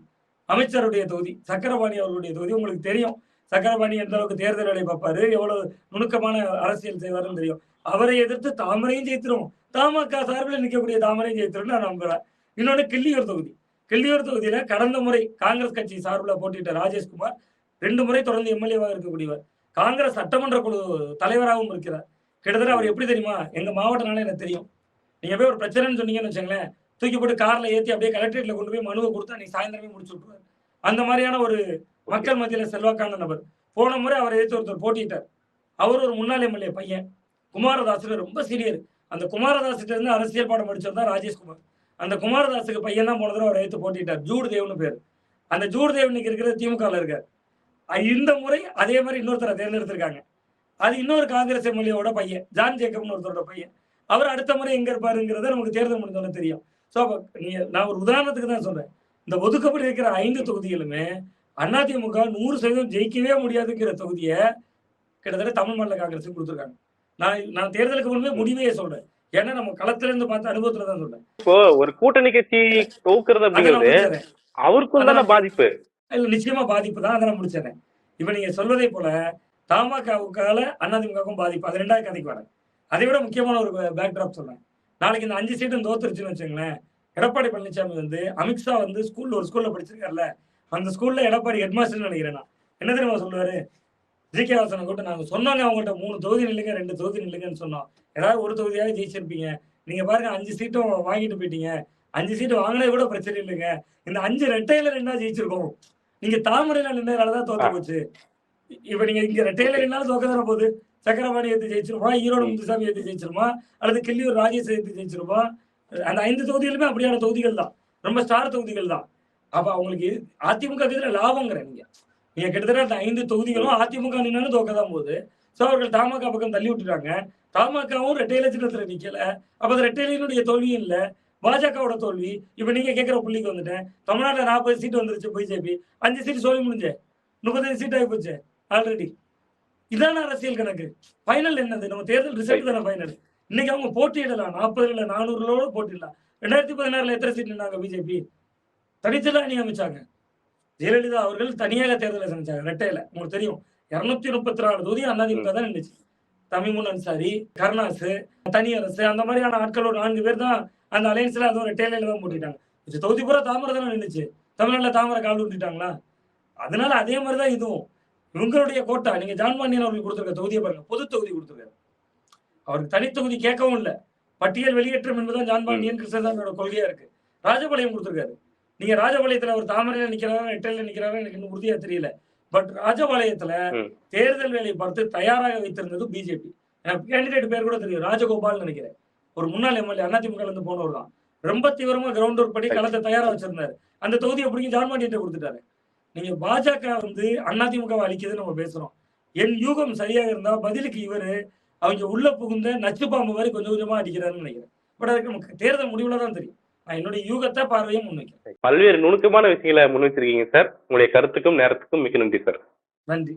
அமைச்சருடைய தொகுதி. சக்கரபாணி அவர்களுடைய தொகுதி உங்களுக்கு தெரியும். சக்கரபாணி எந்த அளவுக்கு தேர்தல் வேலை பார்ப்பாரு, எவ்வளவு நுணுக்கமான அரசியல் செய்வாருன்னு தெரியும். அவரை எதிர்த்து தாமரையும் ஜெயித்திரும், தமாகா சார்பில் நிற்கக்கூடிய தாமரையும் ஜெயித்திரும் நான் நம்புறேன். இன்னொன்னு கிள்ளியூர் தொகுதி. கிள்ளியூர் தொகுதியில கடந்த முறை காங்கிரஸ் கட்சி சார்பில் போட்டியிட்ட ராஜேஷ்குமார் 2 முறை தொடர்ந்து எம்எல்ஏவாக இருக்கக்கூடியவர், காங்கிரஸ் சட்டமன்ற குழு தலைவராகவும் இருக்கிறார். கிட்டத்தட்ட அவர் எப்படி தெரியுமா, எங்க மாவட்டனால எனக்கு தெரியும். நீங்க போய் ஒரு பிரச்சனைன்னு சொன்னீங்கன்னு வச்சுங்களேன், தூக்கி போட்டு கார்ல ஏற்றி அப்படியே கலெக்டரேட்ல கொண்டு போய் மனுவை கொடுத்தா நீ சாயந்தரமே முடிச்சு விட்டுருவாரு. அந்த மாதிரியான ஒரு மக்கள் மத்தியில செல்வாக்கான நபர். போன முறை அவரை எதிர்த்து ஒருத்தர் போட்டிட்டார். அவர் ஒரு முன்னாள் எம்எல்ஏ பையன், குமாரதாஸ், ரொம்ப சீனியர். அந்த குமாரதாஸ்கிட்ட இருந்து அரசியல் பாடம் படிச்சவர் தான் ராஜேஷ்குமார். அந்த குமாரதாஸுக்கு பையன் தான் போன தடவை அவரை எதிர்த்து போட்டிட்டார், ஜூடு தேவ்னு பேர். அந்த ஜூடு தேவ் இன்னைக்கு இருக்கிறது திமுகவில் இருக்கார். இந்த முறை அதே மாதிரி இன்னொருத்தரை தேர்ந்தெடுத்திருக்காங்க. அது இன்னொரு காங்கிரஸ் எம்எல்ஏவோட பையன், ஜான் ஜேக்கப்னு ஒருத்தரோட பையன். அவர் அடுத்த முறை எங்க இருப்பாருங்கிறத நமக்கு தேர்தல் முடிஞ்சோன்னு தெரியும். ஸோ அப்ப நான் ஒரு உதாரணத்துக்கு தான் சொல்றேன். இந்த ஒதுக்கப்பட்டு இருக்கிற 5 தொகுதிகளுமே அதிமுக 100% ஜெயிக்கவே முடியாதுங்கிற தொகுதியை கிட்டத்தட்ட தமிழ் மாநில காங்கிரஸுக்கு கொடுத்துருக்காங்க. நான் தேர்தலுக்கு முன்பே முடிவே சொல்றேன். ஏன்னா நம்ம களத்துல இருந்து பார்த்த அனுபவத்துல தான் சொல்றேன். இப்போ ஒரு கூட்டணி கட்சி தொகுக்கிறது அதை நான் அப்படிங்கிறது முடிச்சிடறேன். அவருக்கும் அதை தானே நான் பாதிப்பு. இல்ல நிச்சயமா பாதிப்பு தான். அதை நான் முடிச்சிடறேன். இப்ப நீங்க சொல்வதை போல தமாகவுக்கால அதிமுகவுக்கும் பாதிப்பு. அது 2வது கதைக்கு வரேன். அதை விட முக்கியமான ஒரு பேக்ட்ராப் சொல்றேன். நாளைக்கு இந்த 5 சீட்டும் தோத்துருச்சுன்னு வச்சுங்களேன், எடப்பாடி பழனிசாமி வந்து அமித்ஷா வந்து ஒரு ஸ்கூல்ல படிச்சிருக்காருல்ல, அந்த ஸ்கூல்ல எடப்பாடி ஹெட்மாஸ்டர்னு நினைக்கிறேன் நான். என்ன தெரியுமா சொல்லுவாரு? ஜி.கே. வாசனை கூப்பிட்டு நாங்க சொன்னோங்க அவங்கள்ட்ட 3 தொகுதி நில்லுங்க, 2 தொகுதி நில்லுங்கன்னு சொன்னோம். ஏதாவது ஒரு தொகுதியாவது ஜெயிச்சிருப்பீங்க. நீங்க பாருங்க 5 சீட்டும் வாங்கிட்டு போயிட்டீங்க. 5 சீட்டு வாங்கினது கூட பிரச்சனை இல்லைங்க. இந்த 5 ரெட்டையில 2 ஜெயிச்சிருக்கோம். நீங்க தாமரையில நின்றதால தான் தோத்து போச்சு. இப்ப நீங்க இங்க ரெட்டையில நின்னாலும் தோக்க தானே போகுது. சக்கரபாணி எடுத்து ஜெயிச்சிருமா, ஈரோடு முத்துசாமி எடுத்து ஜெயிச்சிருமா, அல்லது கிள்ளியூர் ராஜேஷ் எடுத்து ஜெயிச்சிருமா. அந்த 5 தொகுதிகளுமே அப்படியான தொகுதிகள் தான். ரொம்ப ஸ்டார் தொகுதிகள் தான். அப்ப அவங்களுக்கு அதிமுக எதிர லாபங்கிறேன் நீங்க. நீங்க கிட்டத்தட்ட அந்த 5 தொகுதிகளும் அதிமுக நின்னாலும் தோக்க தான் போகுது. சோ அவர்கள் தமாக பக்கம் தள்ளி விட்டுட்டாங்க. தமாகவும் ரெட்டையில சின்னத்துல நிக்கல. அப்ப அந்த ரெட்டையினுடைய தோல்வியும் இல்ல. பாஜகவோட தோல்வி. இப்ப நீங்க கேட்கிற புள்ளிக்கு வந்துட்டேன். தமிழ்நாட்டுல 40 சீட் வந்துருச்சு பிஜேபி. 5 சீட் சொல்லி முடிஞ்சு 35 சீட் ஆகி போச்சு ஆல்ரெடி. இதான அரசியல் கணக்கு. ஃபைனல் என்னது? நம்ம தேர்தல் ரிசல்ட் தானே ஃபைனல். இன்னைக்கு அவங்க போட்டியிடலாம். 40ல 400 போட்டியிடலாம். 2016ல எத்தனை சீட் நின்னாங்க பிஜேபி? தனித்தெல்லாம் அணி அமைச்சாங்க. ஜெயலலிதா அவர்கள் தனியாக தேர்தலை சந்திச்சாங்க ரெட்டையில. உங்களுக்கு தெரியும் 234 தொகுதி அதிமுக தான் நின்றுச்சு. தமிமுன் அன்சாரி, கருணாசு, தனியரசு அந்த மாதிரியான ஆட்கள் ஒரு 4 பேர் தான் அந்த அலையன்ஸ்ல அதுவும் ரெட்டையில தான் போட்டிட்டாங்க. தொகுதி பூரா தாமரை தானே நின்றுச்சு. தமிழ்நாட்டுல தாமரை கால் விட்டுட்டாங்களா? அதனால அதே மாதிரிதான் இதுவும். இவங்களுடைய கோட்டா நீங்க ஜான்பாண்டியன் அவர்கள் கொடுத்திருக்க தொகுதியை பாருங்க. பொது தொகுதி கொடுத்திருக்காரு. அவருக்கு தனி தொகுதி கேட்கவும் இல்லை. பட்டியல் வெளியேற்றம் என்பதுதான் ஜான்பாண்டியன் கிருஷ்ணசாமியோட கொள்கையா இருக்கு. ராஜபாளையம் கொடுத்திருக்காரு. நீங்க ராஜபாளையத்துல ஒரு தாமரையில நிக்கிறாரா ரெட்டையில நிக்கிறாரா எனக்கு இன்னும் உறுதியா தெரியல. பட் ராஜபாளையத்துல தேர்தல் வேலையை பார்த்து தயாராக வைத்திருந்தது பிஜேபி. எனக்கு கேண்டிடேட் பேர் கூட தெரியும். ராஜகோபால் நினைக்கிறேன். ஒரு முன்னாள் எம்எல்ஏ அதிமுக இருந்து போனவர் தான். ரொம்ப தீவிரமா கிரவுண்ட் ஒர்க் பண்ணி களத்தை தயாரா வச்சிருந்தாரு. அந்த தொகுதியை பிடிக்கும் ஜான்பாண்டியன் கொடுத்துட்டாரு. நீங்க பாஜக வந்து அதிமுகவை அழிக்குதுன்னு நம்ம பேசுறோம். என் யூகம் சரியாக இருந்தா பதிலுக்கு இவரு அவங்க உள்ள புகுந்த நச்சு பாம்பு மாதிரி கொஞ்சம் கொஞ்சமா அடிக்கிறாருன்னு நினைக்கிறேன். பட் அதுக்கு நமக்கு தேர்தல் முடிவுல தான் தெரியும். நான் என்னுடைய யூகத்தை பார்வையும் முன்வைக்கிறேன். பல்வேறு நுணுக்கமான விஷயங்களை முன்வைச்சிருக்கீங்க சார். உங்களுடைய கருத்துக்கும் நேரத்துக்கும் மிக்க நன்றி சார். நன்றி.